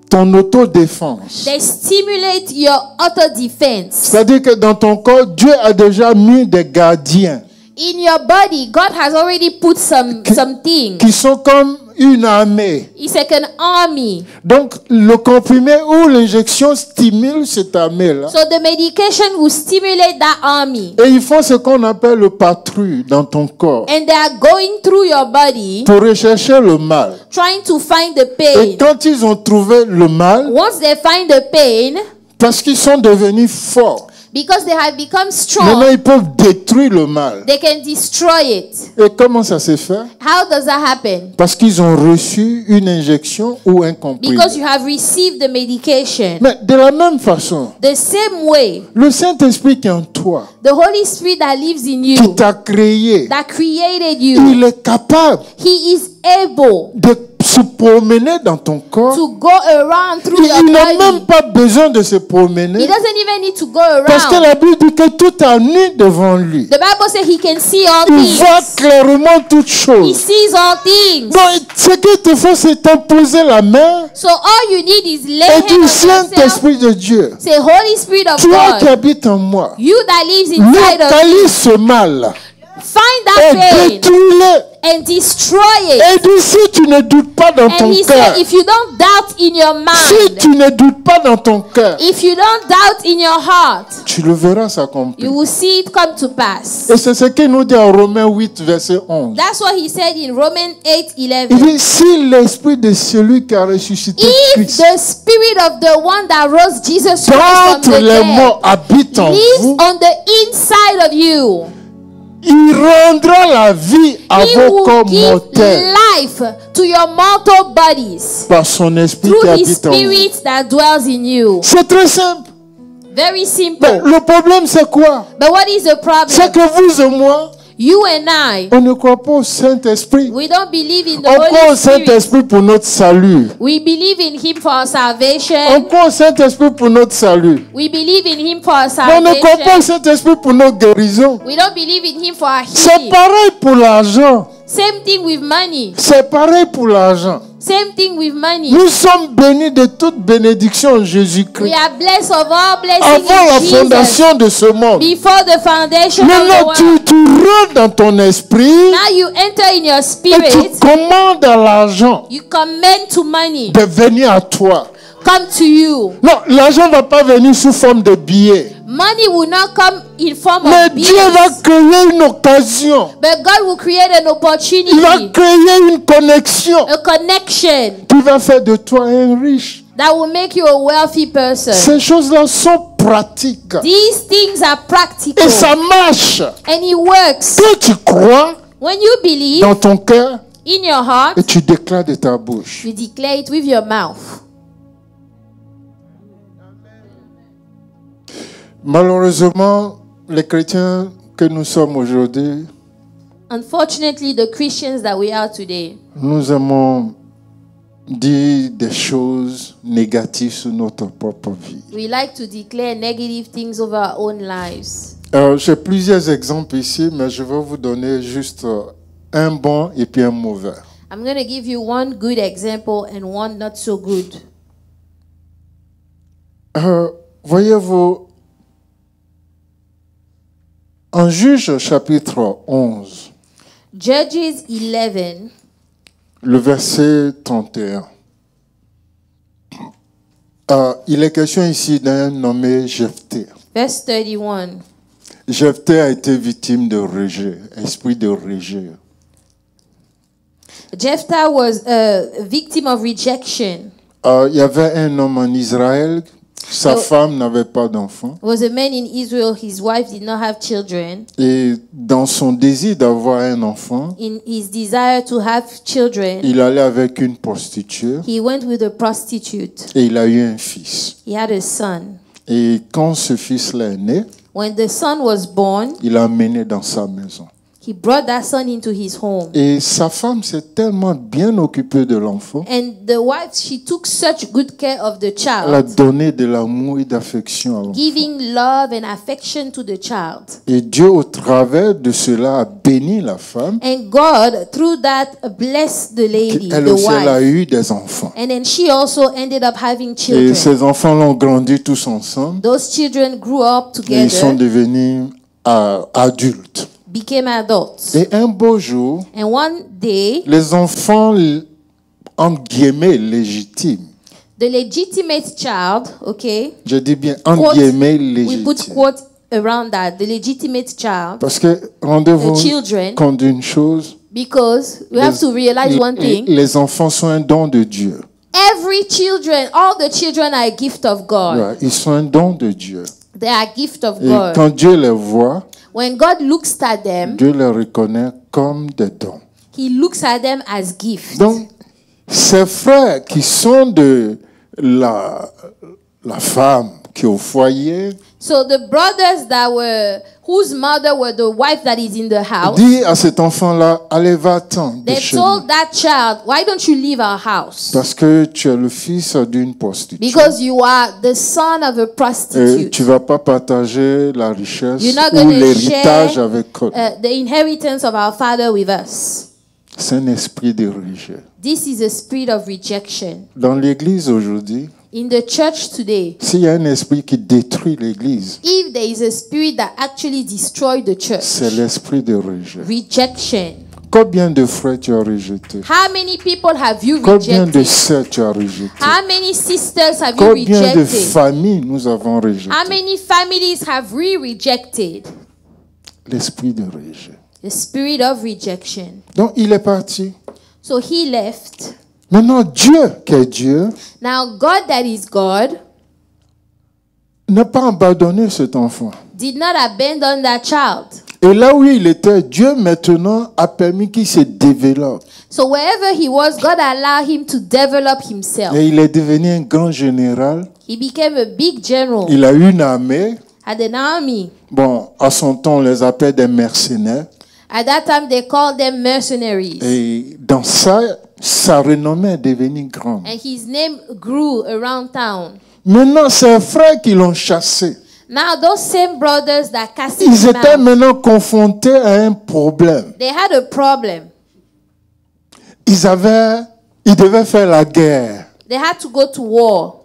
ton autodéfense. they stimulate your auto-defense. C'est-à-dire que dans ton corps, Dieu a déjà mis des gardiens In your body, God has already put something. qui sont comme une armée. It's like an army. Donc, le comprimé ou l'injection stimule cette armée-là. So the medication will stimulate that army. Et ils font ce qu'on appelle le patrouille dans ton corps And they are going through your body, pour rechercher le mal. trying to find the Et pain. quand ils ont trouvé le mal, Once they find the pain, parce qu'ils sont devenus forts, because they have become maintenant strong, ils peuvent détruire le mal. they can destroy it. Et comment ça se fait? How does that happen? Parce qu'ils ont reçu une injection ou un comprimé. Because you have received the medication. Mais de la même façon, The same way, le Saint-Esprit qui est en toi, the Holy Spirit that lives in qui you, t'a créé, that created you, il est capable He is able de se promener dans ton corps. to go around through your Il n'a même body. pas besoin de se He promener doesn't even need to go parce que around. la Bible dit que tout est nu devant lui. The Bible says He can see all Il voit things. clairement toutes He choses. sees all things. Donc, ce qu'il te faut, c'est t'imposer la main So all you need is lay et hands du on yourself. Saint-Esprit de Dieu. Say, Holy Spirit of Toi qui God, habites en moi, you that lives inside of me, localise ce mal find that et pain détruis-le. and destroy Et it. dis, si tu ne doutes pas dans ton And He cœur, said, if you don't doubt in your si tu mind, ne doutes pas dans ton cœur, if you don't doubt in your heart, tu le verras s'accomplir. you will see it come to pass. Et c'est ce qu'il nous dit en Romains 8, verset 11. That's what He said in Romans Il 8:11. dit, si l'esprit de celui qui a ressuscité If Christ the spirit of the one that rose Jesus Christ from d'entre the les dead morts habite en lives vous, on the inside of you, il rendra la vie à He vos will corps give mortels life to your mortal bodies par son esprit qui through His habite en vous. spirit that dwells in you. C'est très simple. Very Mais simple. le problème, c'est quoi? But what is the C'est problem? que vous et moi, You and I, on ne croit pas au Saint-Esprit. we don't believe in the On croit au Holy Spirit. Saint-Esprit pour notre salut. We believe in Him for our On salvation. croit au Saint-Esprit pour notre salut. We believe in Him for our Mais on ne croit pas au salvation. Saint-Esprit pour notre guérison. We don't believe in Him for our C'est healing. pareil pour l'argent. Same thing with money. C'est pareil pour l'argent. Same thing with money. Nous sommes bénis de toute bénédiction en We Jésus-Christ. are blessed of all blessings Avant la in Jesus. fondation de ce monde. Before the foundation of the Maintenant, world. tu rentres dans ton esprit Now you enter in your et spirit. tu commandes à l'argent You command to money. de venir à toi. Come to you. Non, l'argent ne va pas venir sous forme de billets. Money will not come in form Mais of Dieu va bills. créer une occasion. But God will create an Il va opportunity. créer une connexion A connection qui va faire de toi un riche. that will make you a wealthy person. Ces choses-là sont pratiques. These things are practical. Et ça marche. And it works. Quand tu crois When you believe dans ton cœur in your heart, et tu déclares de ta bouche. you declare it with your mouth. Malheureusement, les chrétiens que nous sommes aujourd'hui, Unfortunately, the Christians that we are today, nous aimons dire des choses négatives sur notre propre vie. we like to declare negative things over our own lives. J'ai plusieurs exemples ici, mais je vais vous donner juste un bon et puis un mauvais. I'm going to give you one good example and one not so good. Voyez-vous, en Juge chapitre 11, Judges 11, le verset 31, Il est question ici d'un nommé Jephthé. Verse 31. Jephthé a été victime de rejet, esprit de rejet. Jephthah was a victim of rejection. Il y avait un homme en Israël, sa femme n'avait pas d'enfant. There was a man in Israel, his wife did not have children. Et dans son désir d'avoir un enfant, In his desire to have children, il allait avec une prostituée he went with a prostitute. et il a eu un fils. He had a son. Et quand ce fils-là est né, When the son was born, il l'a emmené dans sa maison. he brought that son into his home. Et sa femme s'est tellement bien occupée de l'enfant, And the wife, she took such good care of the elle a child, donné de l'amour et d'affection à l'enfant. giving love and affection to the child. Et Dieu, au travers de cela, a béni la femme. And God, through that, blessed the lady, Elle the aussi, elle a wife. eu des enfants. And then she also ended up having Et children. ces enfants l'ont grandi tous ensemble. Those children grew up Et ils sont together, devenus adultes. became adults. Et un beau jour, And one day, les enfants, entre guillemets, légitimes, the legitimate child, okay, je dis bien entre quote, guillemets we put légitimes. quote around that, the legitimate child, Parce que rendez-vous the children, compte d'une chose, because we have to realize one thing. les enfants sont un don de Dieu. Every children, all the children are a gift of God. Ouais, ils sont un don de Dieu. They are a gift of Et God. quand Dieu les voit, When God looks at them, Dieu les reconnaît comme des dons. He looks at them as gifts. Donc, ces frères qui sont de la femme qui est au foyer, So the brothers that were, whose mother were the wife that is in the house, dit à cet enfant-là, allez, va-t'en de they chez nous. told that child, why don't you leave our house? Parce que tu es le fils d'une prostituée. Because you are the son of a Et prostitute. tu ne vas pas partager la richesse You're not ou gonna l'héritage share, avec eux. The inheritance of our father with us. C'est un esprit de rejet. This is a spirit of rejection. Dans l'église aujourd'hui, In the church today, s'il y a un esprit qui détruit l'église, if there is a spirit that actually destroyed the church, c'est l'esprit de rejet. rejection. Combien de frères tu as rejetés? How many people have you Combien de rejected? sœurs tu as rejetées? How many sisters have you Combien de rejected? familles nous avons rejetées? How many families have we rejected? L'esprit de rejet. The spirit of rejection. Donc il est parti. So he left. Maintenant Dieu, qui est Dieu, Now God that is God n'a pas abandonné cet enfant. did not abandon that child. Et là où il était, Dieu maintenant a permis qu'il se développe. So wherever he was, God allowed him to develop himself. Et il est devenu un grand général. He became a big general, Il a eu une armée. had an army. Bon, à son temps, on les appelait des mercenaires. At that time, they called them mercenaries. Et dans ça, sa renommée est devenue grande. And his name grew around town. Maintenant, ses frères qui l'ont chassé, Now, those same brothers that casted ils him étaient out, maintenant confrontés à un problème. they had a problem. Ils devaient faire la guerre, They had to go to war,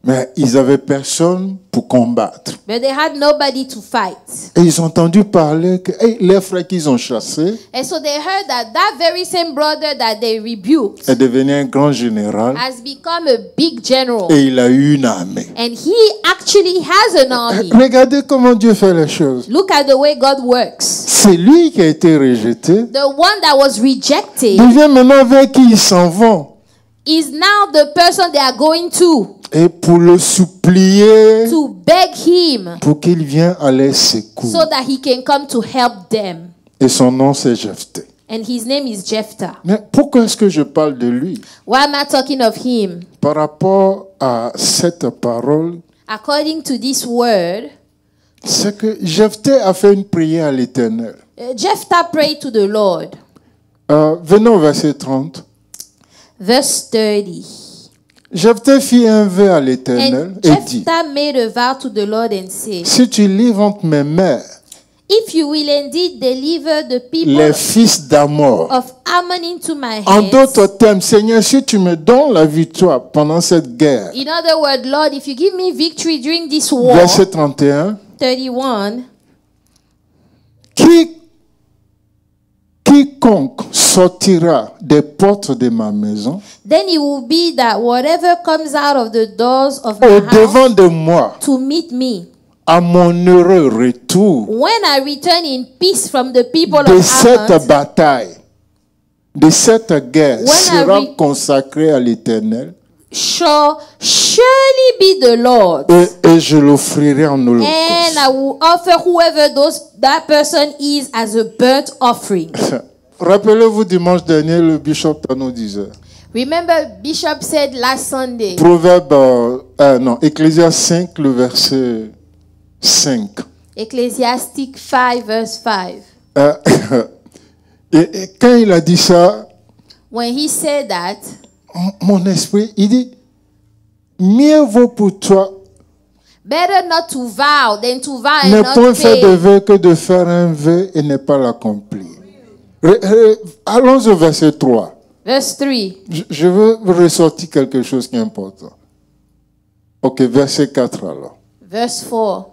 mais ils n'avaient personne pour combattre. but they had nobody to fight. Et ils ont entendu parler que les frères qu'ils ont chassés And so they heard that that very same brother that they rebuked est devenu un grand général has become a big general. et il a eu une armée. And he actually has an army. Regardez comment Dieu fait les choses. Look at the way God works. C'est lui qui a été rejeté. The one that was rejected Devient maintenant vers qui ils s'en vont. is now the person they are going to Et pour le supplier, beg him pour qu'il vienne à leur secours. so that he can come to help them. Et son nom c'est Jephthé. And his name is Jephthah. Mais pourquoi est-ce que je parle de lui? Why am I talking of him? Par rapport à cette parole, According to this word, c'est que Jephthé a fait une prière à l'Éternel. Jephthah prayed to the Lord. Venons au verset 30. Verse 30. Jephthé fit un vœu à l'Éternel And et dit, Jephthah made a vow to the Lord and said, si tu livres entre mes mains if you will indeed deliver the people les fils d'Amor, of Ammon into my en hands, d'autres termes, Seigneur, si tu me donnes la victoire pendant cette guerre, in other words, Lord, if you give me victory during this war, verset 31, 31, qui quiconque sortira des portes de ma maison then it will be that whatever comes out of the doors of my au house devant de moi to meet me, à mon heureux retour when I return in peace from the people de of cette Ammon, bataille, de cette guerre, When I sera re- consacré à l'Éternel shall surely be the Lord. et je l'offrirai en And holocauste. I will offer whoever that person is as a burnt offering. Rappelez-vous, dimanche dernier, le bishop nous disait, Remember, Bishop said last Sunday, Proverbe, Ecclésiaste 5, le verset 5. Ecclesiastic 5 verse 5. Et quand il a dit ça, When he said that, mon esprit, il dit, mieux vaut pour toi better not to vow than to vow and ne not point faire de pay. vœu que de faire un vœu et ne pas l'accomplir. Allons au verset 3. Verse 3. Je veux ressortir quelque chose qui est important. Ok, verset 4 alors. Verse 4.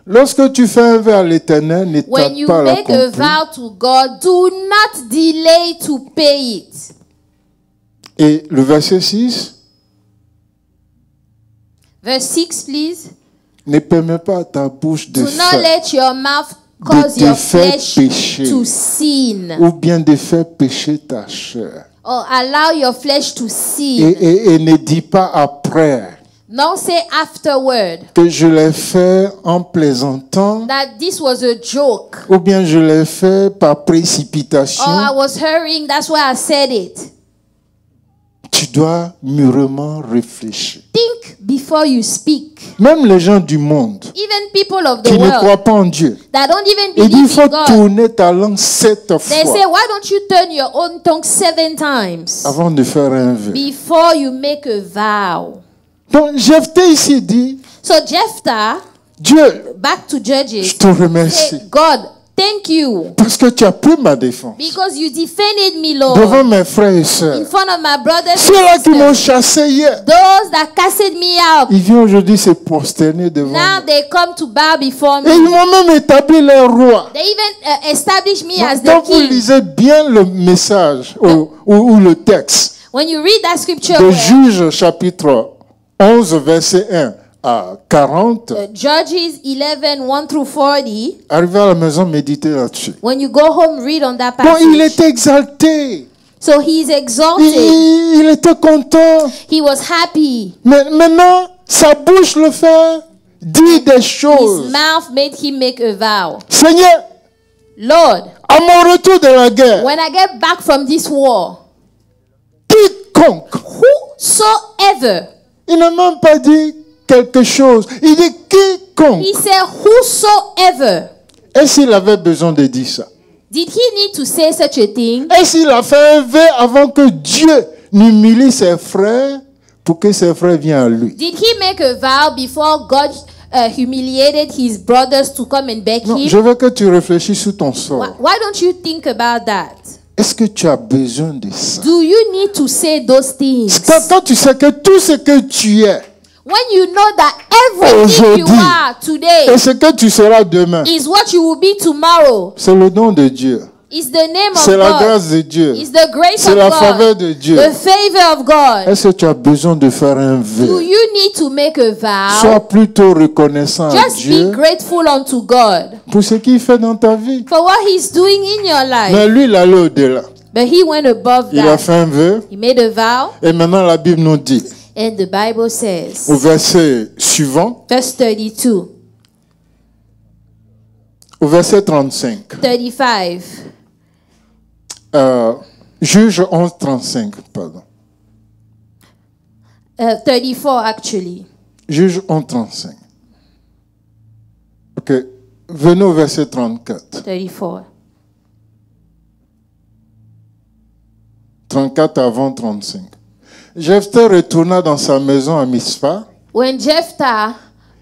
Lorsque tu fais un vœu à l'Éternel, ne When tarde you pas à make a l'accomplir. vow to God, do not delay to pay it. Et le verset 6, Verse 6, please. ne permets pas à ta bouche de Do not faire let your mouth cause te your faire flesh pécher. to sin, ou bien de faire pécher ta chair. or allow your flesh to sin. Et ne dis pas après Don't say afterward que je l'ai fait en plaisantant that this was a joke, ou bien je l'ai fait par or précipitation. I was hurrying, that's why I said it. Tu dois mûrement réfléchir. Think before you speak. Même les gens du monde Even people of the qui ne world croient pas en Dieu, that don't even il dit il believe faut in God, tourner ta langue 7 they say, fois why don't you turn your own tongue 7 times avant de faire un vœu. before you make a vow? Donc Jephthé ici dit, So Jephthah, Dieu, back to je Judges, te remercie say, God, thank you parce que tu as pris ma défense because you defended me, devant Lord, mes frères et in sœurs. front of my brothers Ceux-là and qui m'ont sisters. chassé hier, Those that casted me out, ils viennent aujourd'hui se prosterner devant now moi. they come to bow before Et ils me. m'ont même établi leur roi. They even established me as Quand the vous king. lisez bien le message ou le texte When you read that scripture, de where, Juges chapitre 11 verset 1 à 40, Judges 11, 1 through 40, arrivez à la maison, méditez là-dessus. when you go home, read on that Donc il passage. était exalté, So he's exalted. il était content. He was happy. Mais maintenant, sa bouche le fait dire des His choses. mouth made him make a vow. Seigneur, Lord, à mon retour de la guerre, when I get back from this war, quiconque, whosoever, il n'a même pas dit quelque chose. Il dit quiconque. he said, whosoever. Est-ce qu'il avait besoin de dire ça? Did he need to say such a thing? Est-ce qu'il a fait un vœu avant que Dieu n'humilie ses frères pour que ses frères viennent à lui? Did he make a vow before God humiliated his brothers to come and beg Non, him? je veux que tu réfléchisses sur ton sort. Why don't you think about that? Est-ce que tu as besoin de ça? Do you need to say those things? Quand tu sais que tout ce que tu es When you know that everything you Aujourd'hui, are today et ce que tu seras demain, is what you will be tomorrow, c'est le nom de Dieu. is the name of C'est la God, grâce de Dieu. is the grace C'est of la God, faveur de Dieu. the favor of God. Est-ce que tu as besoin de faire un Do vœu? you need to make a vow? Sois plutôt reconnaissant à Just be Dieu grateful unto God pour ce qu'il fait dans ta vie. for what He's doing in your life. Mais lui, il allait au-delà. But He went above Il a that. fait un vœu. He made a vow, Et maintenant, la Bible nous dit, and the Bible says, au verset suivant, verse 32, au verset 35, 35, Juge 11, 35, pardon. 34 actually. Juge 11, 35. Ok, venez au verset 34. 34. 34 avant 35. Jephthé retourna dans sa maison à Mizpah, When Jephthah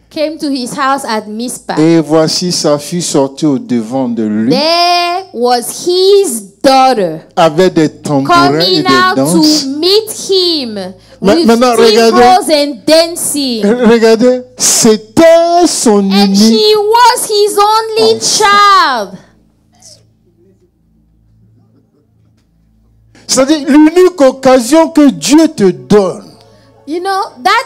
came to his house at Mizpah, et voici sa fille sortie au devant de lui, there was his daughter avec des tambourins et coming des out danses. to meet him Ma- with maintenant, regardez. cymbals and dancing. Regardez, c'était son And unique. she was his only enfant. child. C'est-à-dire l'unique occasion que Dieu te donne You know, that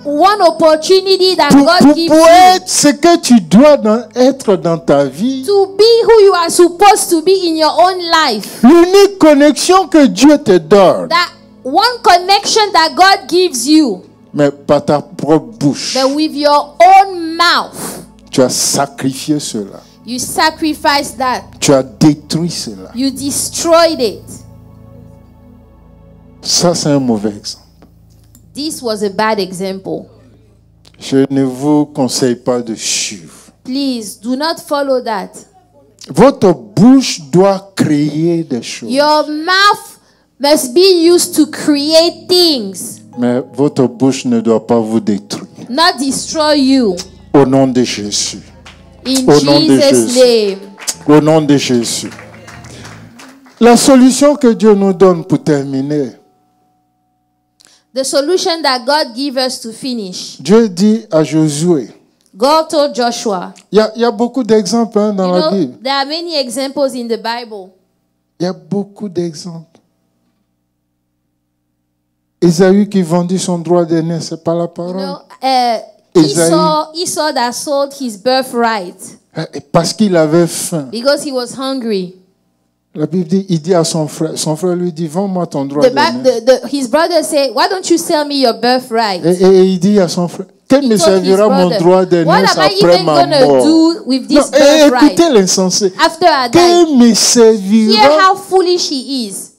one opportunity that pour God gives you être ce que tu dois être dans ta vie. to be who you are supposed to be in your own life. L'unique connexion que Dieu te donne, That one connection that God gives you, mais par ta propre bouche, but with your own mouth, tu as sacrifié cela. you sacrifice that. Tu as détruit cela. You destroyed it. Ça, c'est un mauvais exemple. This was a bad example. Je ne vous conseille pas de suivre. Please do not follow that. Votre bouche doit créer des choses. Your mouth must be used to create things, Mais votre bouche ne doit pas vous détruire. not destroy you. Au nom de Jésus. In Au nom de Jesus' Jésus. name. Au nom de Jésus. La solution que Dieu nous donne pour terminer. The solution that God gives us to finish. Dieu dit à Josué. God told Joshua. Il y a beaucoup d'exemples dans You la know, Bible. there are many examples in the Bible. Il y a beaucoup d'exemples. Ésaü qui vendit son droit d'aîné, c'est pas la You parole. know, Esaü. Esau that sold his birthright Parce qu'il avait faim. because he was hungry. La Bible dit, il dit à son frère lui dit, vends-moi ton droit The, d'aîné. his brother said, "Why don't you sell me your birthright?" Et il dit à son frère, quel me He told his servira mon brother, droit d'aîné "What am I après even ma gonna mort? do with Non, this birthright écoutez l'insensé. after I die?" Quel me Hear servira? how foolish he is.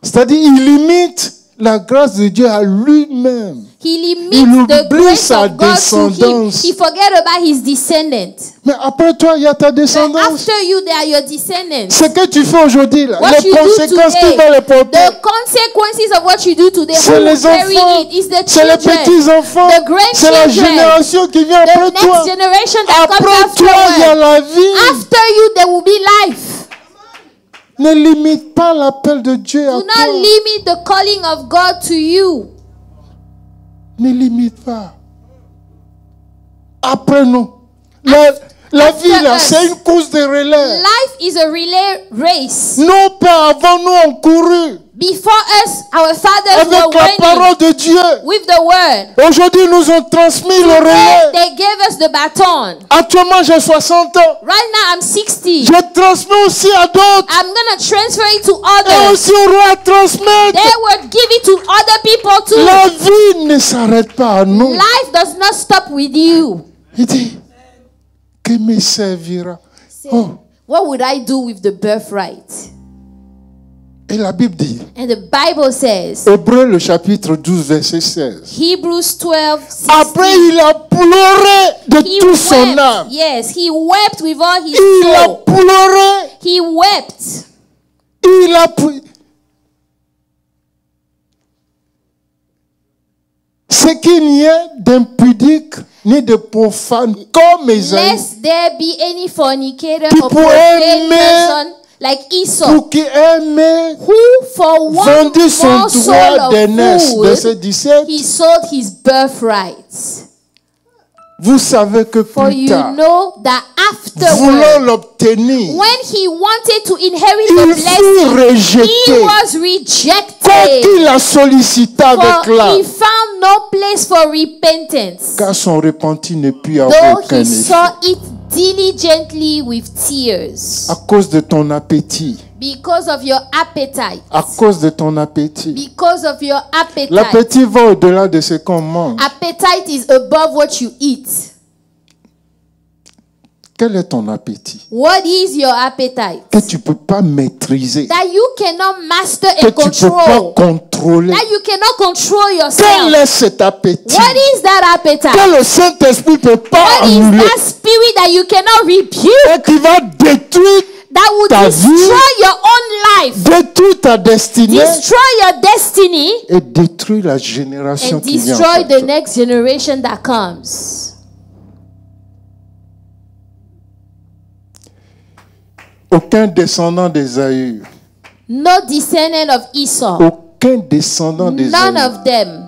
C'est-à-dire, il limite la grâce de Dieu à lui-même. He Il limits the oublie grace sa of God to him. descendance. He forget about his descendants. Mais après toi, il y a ta But descendance. after you, they are your descendants. Ce que tu fais aujourd'hui, là, What les you do conséquences today, qu'il va les porter, the consequences of what you do today, c'est who will les carry enfants, it is the c'est les children, petits-enfants, the c'est la grandchildren, génération qui vient the après next toi. generation that comes Après toi, il y a afterward. la vie. After you, there will be life. Ne limite pas l'appel de Dieu à Do toi. not limit the calling of God to you. Ne limite pas. Après nous. La vie, là, us. c'est une course de relais. Life is a relay race. Nos pères avant nous ont couru Before us, our fathers avec were la winning parole de Dieu. with the word. Aujourd'hui, nous ont transmis le Today, relais. they gave us the baton. Actuellement, j'ai 60 ans. Right now, I'm 60. Je transmets aussi à d'autres. I'm going to transfer it to Et others. aussi on doit transmettre. They will give it to other people too. La vie ne s'arrête pas à nous. Life does not stop with you. Il dit, que me servira? Oh. What would I do with the birthright? Et la Bible dit, And the Bible says, Hébreux le chapitre 12, verset 16. Hebrews 12, 16. Après, il a pleuré de He tout son wept. âme. Yes, he wept with all his Il a soul. pleuré. He wept. Il a pleuré. C'est qu'il n'y ait d'impudique ni de profane comme Esaü, Lest there be any fornicator Qui or pourrait profane aimer- person like Esau, pour qui aimait who for one vendu son morsel droit of d'aînesse. Verset food, 17. he sold his birthright. Vous savez que For plus you tard, know that voulant afterward, l'obtenir, when he wanted to inherit il the fut blessing, he rejeté. was Quand rejected. il a sollicité avec For là, he found no place for repentance, car son repenti ne put avoir though aucun he effet. saw it diligently with tears. À cause de ton appétit. Because of your appetite. À cause de ton appétit. Because of your appetite. L'appétit va au-delà de ce qu'on mange. Appetite is above what you eat. Quel est ton appétit? What is your appetite? Que tu ne peux pas maîtriser. That you cannot master Que and tu ne peux pas control. contrôler. That you cannot control Quel yourself. est cet appétit? What is that appetite? Que le Saint-Esprit ne peut pas What is annuler. that spirit that you cannot rebuke? Et qui va détruire, That will Ta destroy vie. your own life. détruire ta destinée Destroy your destiny. et détruire la génération And qui vient. destroy après the toi. next generation that comes. Aucun descendant d'Ésaü, No descendant of Esau. aucun descendant None d'Ésaü of them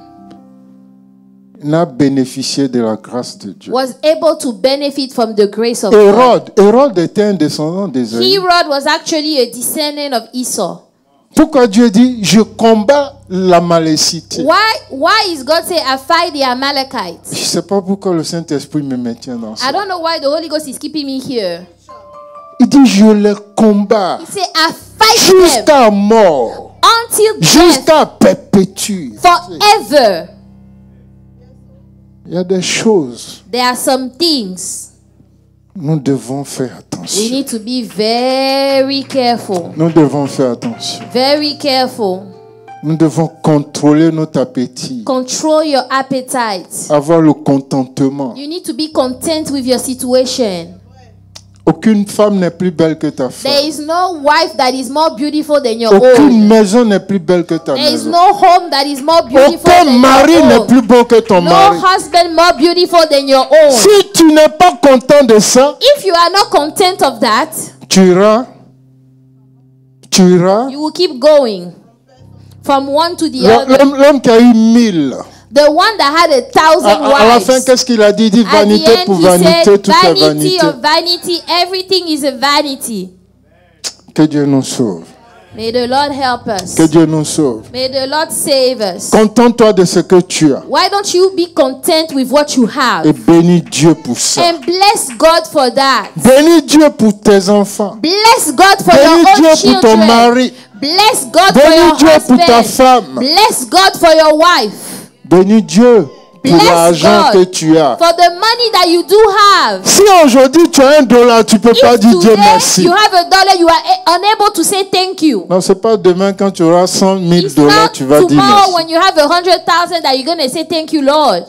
n'a bénéficié de la grâce de Dieu. was able to benefit from the grace of God. Hérode était un descendant d'Ésaü. Herod was actually a descendant of Esau. Pourquoi Dieu dit, je combats la malécité? Why is God say I fight the Amalekites? Je ne sais pas pourquoi le Saint-Esprit me maintient dans ça. I don't know why the Holy Ghost is keeping me here. Il dit, je les combats He say I fight them jusqu'à mort, until death, jusqu'à perpétuer. forever. Il y a des choses, There are some things nous devons faire we attention. need to be very careful. Nous devons faire attention. Very careful. Nous devons contrôler notre appétit, Control your appetite. avoir le contentement. You need to be content with your situation. Aucune femme n'est plus belle que ta There femme. is no wife that is more beautiful than your Aucune own. maison n'est plus belle que ta There is maison. no home that is more beautiful Aucun than mari your n'est own. plus beau que ton No mari. husband more beautiful than your own. Si tu n'es pas content de ça, If you are not content of that, tu iras, you will keep going from one to the other. l'homme qui a eu 1000, The one that had 1,000 à la fin, wives. qu'est-ce qu'il a dit? Il dit At the vanité end, pour he vanité, said, tout est vanity vanité. of vanity, everything is a vanity. Que Dieu nous sauve. May the Lord help us. Que Dieu nous sauve. May the Lord save us. Contente-toi de ce que tu as. Why don't you be content with what you have? Et bénis Dieu pour ça. And bless God for that. Bénis Dieu pour tes enfants. Bless God for Bénis your Dieu own pour ton children. mari. Bless God for Bénis your Dieu pour ta husband. femme. Bless God for your wife. Bénis Dieu pour Bless l'argent que God tu as. for the money that you do have. Si aujourd'hui tu as $1, tu ne peux pas If dire Dieu today merci. you have $1, you are unable to say thank you. Non, c'est pas demain quand tu auras $100,000, It's not tu vas dire tomorrow merci. when you have 100,000 that you're going to say thank you, Lord.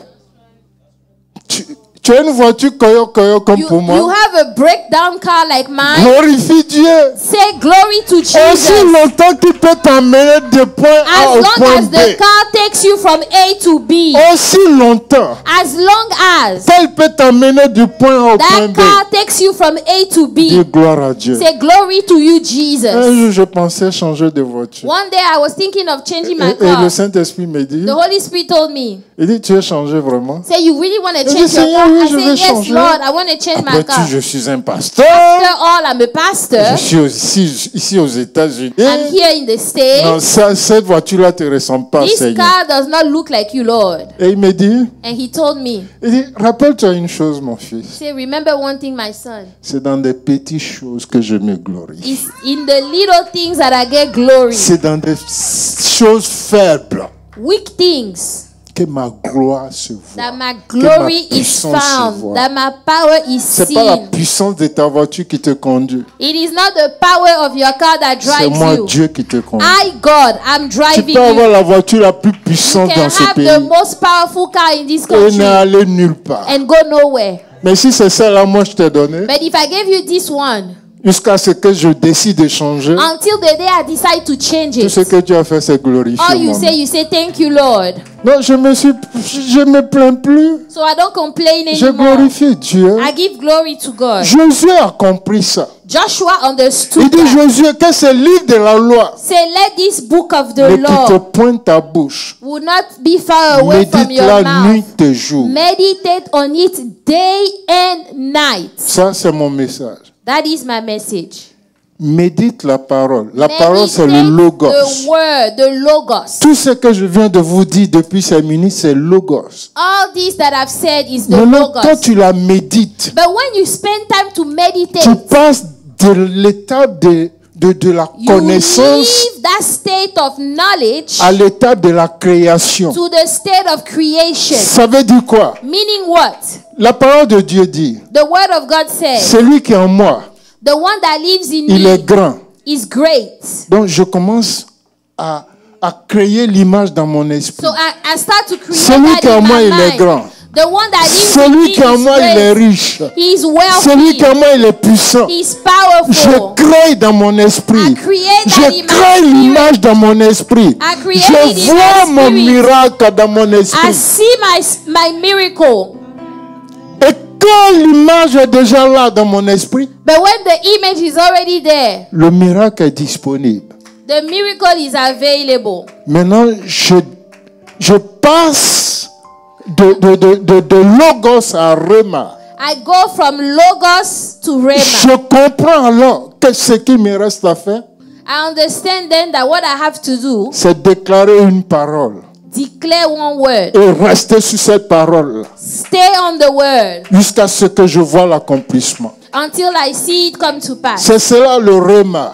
Tu as une voiture koyo comme You, pour moi. you have a breakdown car like mine. Glorifie Dieu. Say glory to Aussi Jesus. longtemps qu'il peut t'emmener de point A As au long point as B. the car takes you from A to B. Aussi longtemps As long as qu'elle peut t'emmener du point A au point that B. car takes you from A to Dis B. gloire à Dieu. Say glory to you, Un Jesus. jour, je pensais changer de voiture. One day I was thinking of changing my Et car. le Saint-Esprit me dit, The Holy Spirit told me, il dit, tu veux changer vraiment? say you really want to Je change dis, your Seigneur, car? oui, I je veux said, yes, changer. Lord, I want to change my Après car. tout, je suis un pasteur. After all, I'm a pastor. Je suis aussi, ici aux États-Unis. I'm here in the States. Non, cette voiture-là te ressemble pas, This Seigneur. car does not look like you, Lord. Et il me dit, And he told me, rappelle-toi une chose, mon fils. say, remember one thing, my son. C'est dans des petites choses que je me glorifie. It's in the little things that I get glory. C'est dans des choses faibles Weak things que ma gloire se voit. that my glory ma is puissance se found, voit. that my power is C'est pas la seen. puissance de ta voiture qui te conduit. It is not the power of your car that C'est drives moi, you. Dieu, qui te conduit. I, God, I'm Tu driving peux avoir you. la voiture la plus You puissante can dans ce have the pays most powerful car in this et country n'aller nulle part. and go nowhere. Mais si c'est celle-là, moi, je t'ai donné, But if I gave you this one, jusqu'à ce que je décide de changer, until the day I decide to change tout ce it, que tu as fait, c'est glorifier all mon nom. you say, thank you, Lord. Non, je me plains plus. So I don't complain Je anymore. glorifie Dieu. I give glory to God. Josué a compris ça. Joshua Il understood dit, that. Josué, que ce livre de la loi Say, let this book of the ne quitte law point ta bouche. will not be far away from your Médite-la mouth. nuit et jour. Meditate on it day and night. Ça, c'est mon message. That is my message. Médite la parole. La parole, c'est le Meditate logos. the word, the logos. Tout ce que je viens de vous dire depuis 5 minutes, c'est logos. All this that I've said is the Maintenant, quand logos. tu la médites, But when you spend time to tu meditate, passes de l'étape de la you connaissance leave that state of knowledge à l'étape de la création. to the state of creation. Ça veut dire quoi? Meaning what? La parole de Dieu dit, The word of God says, celui qui est en moi, the one that lives in il me est grand. is great. Donc je commence à créer l'image dans mon esprit. So I start to create Celui that qui est en in moi, my il est mind. grand. The one that lives in Celui me qui est en is moi, il est great. riche. He is Celui qui est wealthy. en moi, il est puissant. He is Je powerful. crée dans mon esprit. I create that Je in my crée spirit. l'image dans mon esprit. I create Je it in vois my mon spirit. miracle dans mon I esprit. see my miracle. Et quand l'image est déjà là dans mon esprit, But when the image is already there, le miracle est disponible. the miracle is available. Maintenant, je passe de logos à rema. I go from logos to rhema. Je comprends alors que ce qu'il me reste à faire, I understand then that what I have to do, c'est déclarer une parole declare one word, et rester sur cette parole stay on the word jusqu'à ce que je vois l'accomplissement. until I see it come to pass. C'est cela le rhéma.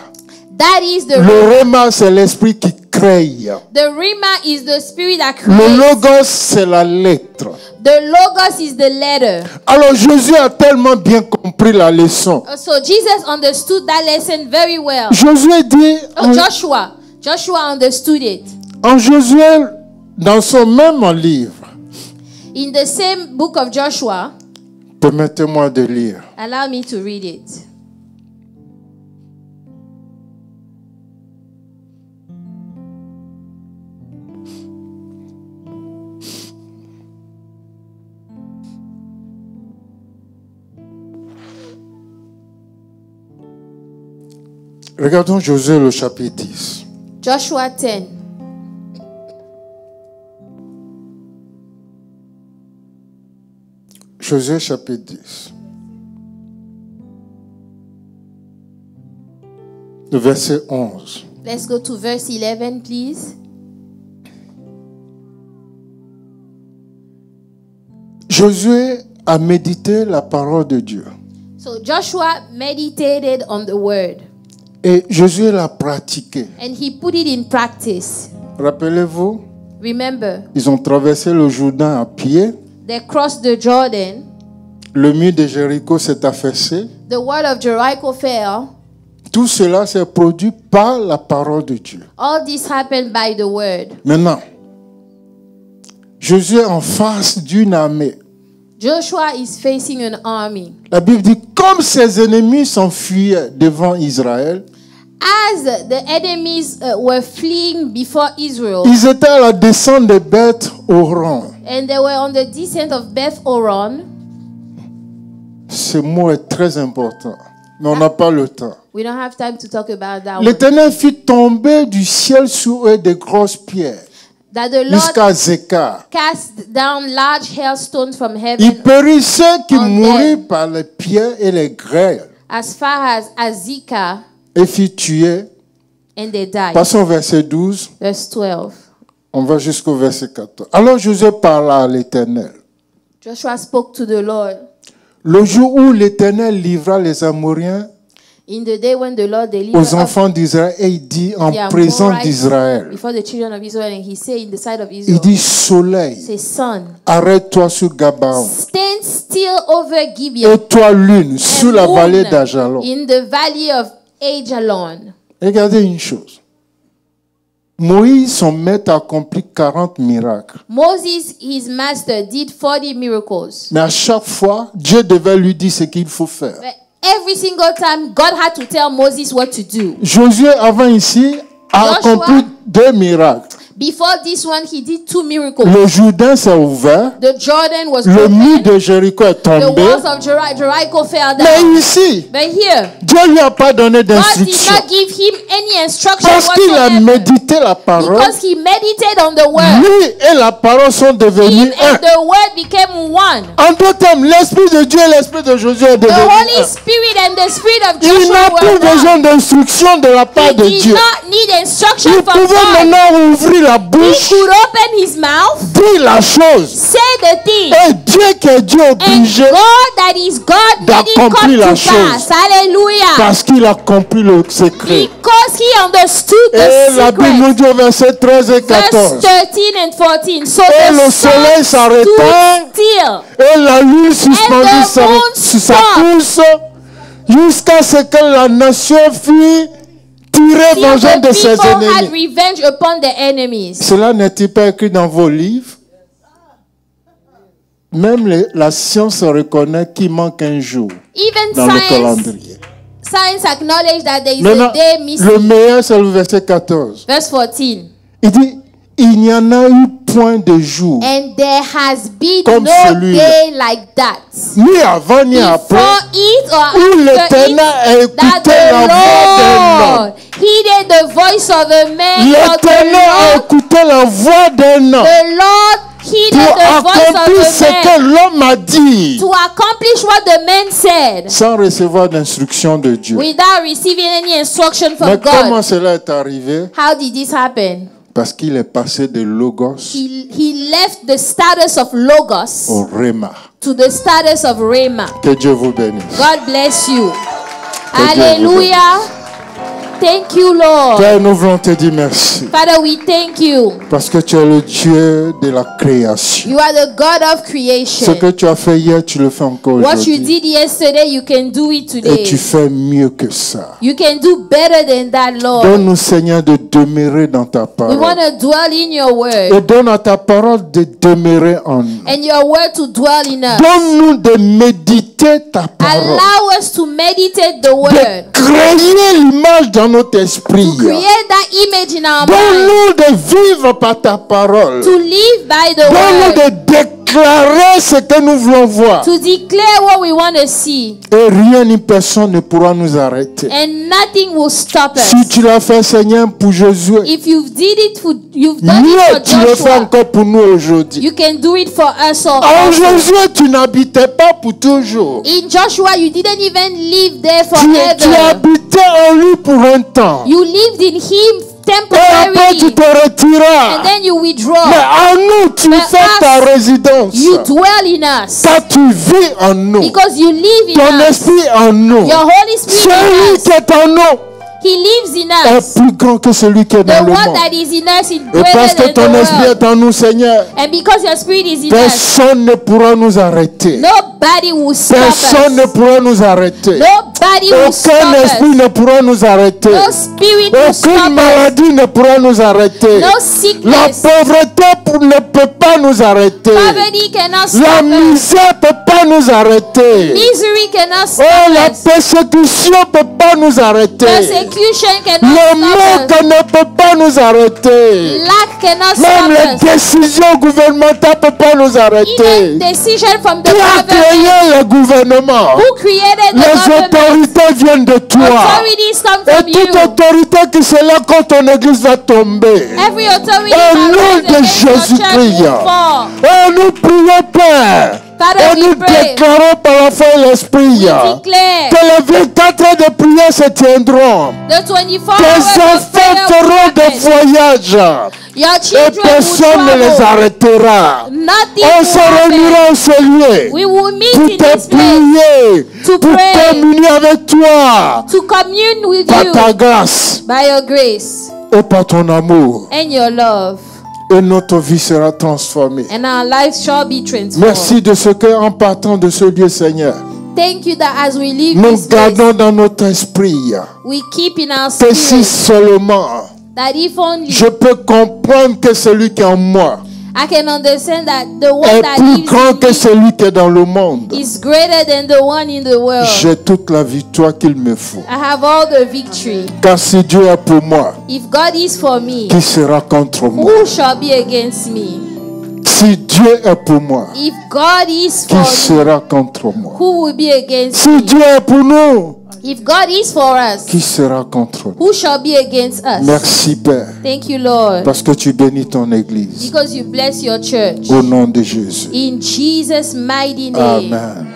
That is the Le rhema. rhéma, c'est l'esprit qui crée. The rhema is the spirit that Le creates. logos, c'est la lettre. The logos is the letter. Alors Jésus a tellement bien compris la leçon. So Jesus understood that lesson very well. Josué dit, Joshua understood it. en Josué, dans son même livre, In the same book of Joshua, permettez-moi de lire. allow me to read it. Regardons Josué le chapitre 10. Joshua 10. Josué chapitre 10. Le verset 11. Let's go to verse 11, please. Josué a médité la parole de Dieu. So Joshua meditated on the word Et Josué l'a pratiqué. and he put it in practice. Rappelez-vous, Remember, ils ont traversé le Jourdain à pied. they crossed the Jordan. Le mur de Jéricho s'est affaissé. The word of Jericho fell. Tout cela s'est produit par la parole de Dieu. All this happened by the word. Maintenant, Josué est en face d'une armée. Joshua is facing an army. La Bible dit, comme ses ennemis s'enfuyaient devant Israël, As the enemies were fleeing before Israel, ils étaient à la descente des bêtes au rang. and they were on the descent of Beth Horon. Ce mot est très important, mais on n'a pas le temps. We don't have time to talk about that one. L'Éternel fit tomber du ciel sur eux des grosses pierres, That the Lord jusqu'à Zécar. cast down large hailstones from Il heaven périt ceux qui On moururent them. par les pierres et les grêles, as far as Azekah, et fit tuer. and they died. Passons au verset 12. Verse 12. On va jusqu'au verset 14. Alors Josué parla à l'Éternel. Joshua spoke to the Lord. Le jour où l'Éternel livra les Amoréens In the day when the Lord aux delivered enfants d'Israël, et il dit en the présence Amorites d'Israël, before the children of Israel, and he said in the sight of il Israel, dit, soleil, say, Son, arrête-toi sur Gabaon, stand still over Gibeon, et toi lune, and sur la moon vallée d'Ajalon. in the valley of Ajalon. Regardez une chose. Moïse, son maître, a accompli 40 miracles. Moses, his master, did 40 miracles. Mais à chaque fois, Dieu devait lui dire ce qu'il faut faire. But every single time, God had to tell Moses what to do. Josué, avant ici, a Joshua- accompli 2 miracles. Before this one, he did 2 miracles. Le Jourdain s'est ouvert, The Jordan was le mur broken. de Jéricho est The tombé. walls of Jericho fell Mais down. ici, But here, Dieu lui a pas donné God did d'instruction. not give him any instruction Parce qu'il a whatsoever. médité la parole, Because he meditated on the word. lui et la parole sont Him devenus un. and the word became one. En d'autres termes, l'esprit de Dieu et l'esprit de Josué est The devenu Holy un. Spirit and the Spirit of Il Joshua n'a plus were besoin one. d'instruction de la part He de did Dieu. not need instruction Il from pouvait God. maintenant ouvrir la He bouche, could open his mouth, dire la chose. say the thing, Et Dieu qui est Dieu and obligé God that is God made it come d'accomplir la to chose. pass. Hallelujah. parce qu'il a compris le secret. Because he understood Et the la Bible nous secret. dit au verset 13 et Verse 14. 13 and 14. So Et the le soleil sun s'arrêta. stood still. Et la lune suspendue And the moon sur sa stopped. course jusqu'à ce que la nation fût tirée Till vengeance the de ses people had ennemis. revenge upon their enemies. Cela n'est-il pas écrit dans vos livres? Même la science reconnaît qu'il manque un jour Even dans le science calendrier. acknowledge that there is Maintenant, a day missing. le meilleur, c'est le verset 14. Verse 14. Il dit, il n'y en a eu point de jour, And there has been Comme no celui-là. day like that. ni avant ni après, Before it or où after l'Éternel a it, that écouté la voix d'un homme. the Lord heeded the voice of a man. But L'Éternel a écouté la voix d'un homme. the Lord heeded pour the voice accomplir of ce the que man, l'homme a dit, to accomplish what the man said, sans recevoir d'instruction de Dieu. without receiving any instruction Mais from comment God. cela est arrivé? How did this happen? Parce qu'il est passé de Logos He left the status of Logos au Réma. to the status of Rhema. Que Dieu vous bénisse. God bless you. Que Dieu vous Hallelujah. Thank you, Lord. Père, nous voulons te dire merci. Father, we thank you. Parce que tu es le Dieu de la création. You are the God of Ce creation. que tu as fait hier, tu le fais encore What you aujourd'hui. did yesterday, you can do it Et today. tu fais mieux que ça. You can do better than that, Lord. Donne-nous, Seigneur, de demeurer dans ta We parole. want to dwell in your Et word, donne à ta parole de demeurer en nous. and your word to dwell in us. Donne-nous de méditer ta parole. Allow us to meditate the De word, créer l'image dans notre esprit. create that image in our mind, Donne-nous de vivre par ta parole. to live by the Donne-nous word, de déclarer ce que nous voulons voir. to declare what we want to see, Et rien ni personne ne pourra nous arrêter. and nothing will stop us. Si tu l'as fait, Seigneur, pour Josué, If you've done it mieux for tu le fais Joshua, encore pour nous aujourd'hui. you can do it for us all. En also. Josué, tu n'habitais pas pour toujours. In Joshua, you didn't even live there Tu forever. habitais en lui pour un temps. You lived in Him Et après, tu temporarily, te and retiras. then you Mais withdraw. en nous, tu But fais ta us, résidence. You dwell in us Car tu vis en nous. because you live Ton in us. esprit en nous. Your Holy Spirit Celui in qui us. est en nous He lives in est us. plus grand que celui qui est The dans le one monde. that is in us is Et parce que greater than ton the esprit world. est en nous, Seigneur, And because your Spirit is in us, personne ne pourra nous arrêter. nobody will stop Personne ne us. pourra nous arrêter. Nobody will stop Aucun esprit us. ne pourra nous arrêter. No spirit will stop Aucune us. maladie ne pourra nous arrêter. No La sickness. pauvreté ne peut pas nous arrêter. Poverty cannot La stop us. misère ne peut pas nous arrêter. Misery cannot stop Oh, la us. persécution ne peut pas nous arrêter. Persecution cannot Le stop manque us. ne peut pas nous arrêter. Lack cannot Même stop les us. décisions gouvernementales ne peuvent pas nous arrêter. Even decision from the Qui a government. créé le gouvernement? Who created the Les government? autorités viennent de toi. Authorities come from Et toute you. autorité qui se lève contre ton église va tomber. Every authority Au that nom rises de against your church Jésus-Christ. will fall. Et nous prions, Père. Father, Et we nous pray. déclarons par la foi et l'esprit Declare que les 24 heures de prière se tiendront. the 24 Tes hours of enfants prayer will feront des happen. voyages. Your Et children personne ne will les travel. arrêtera. Nothing On will se happen. réunira en ce lieu We will meet pour in te this place prier, to pour pray. communier avec toi to commune with par you ta grâce by your grace et par ton amour. and your love, Et notre vie sera transformée. and our lives shall be transformed. Merci de ce que, en partant de ce lieu, Seigneur, Thank you that as we leave nous this place, gardons dans notre esprit we keep in our que si spirit seulement that if only je peux comprendre que celui qui est en moi I can understand that the one est that plus lives grand in que me celui qui est dans le monde, is greater than the one in the world. j'ai toute la victoire qu'il me faut. I have all the victory. Car si Dieu est pour moi, If God is for me, qui sera contre moi? who shall be against me? Si Dieu est pour moi, If God is qui for me, sera contre moi? who will be against Si me? Dieu est pour nous, If God is for us, qui sera contre nous? who shall be against us? Merci Père, Thank you, Lord, parce que tu bénis ton Église. because you bless your church. Au nom de Jésus. In Jesus' mighty name. Amen.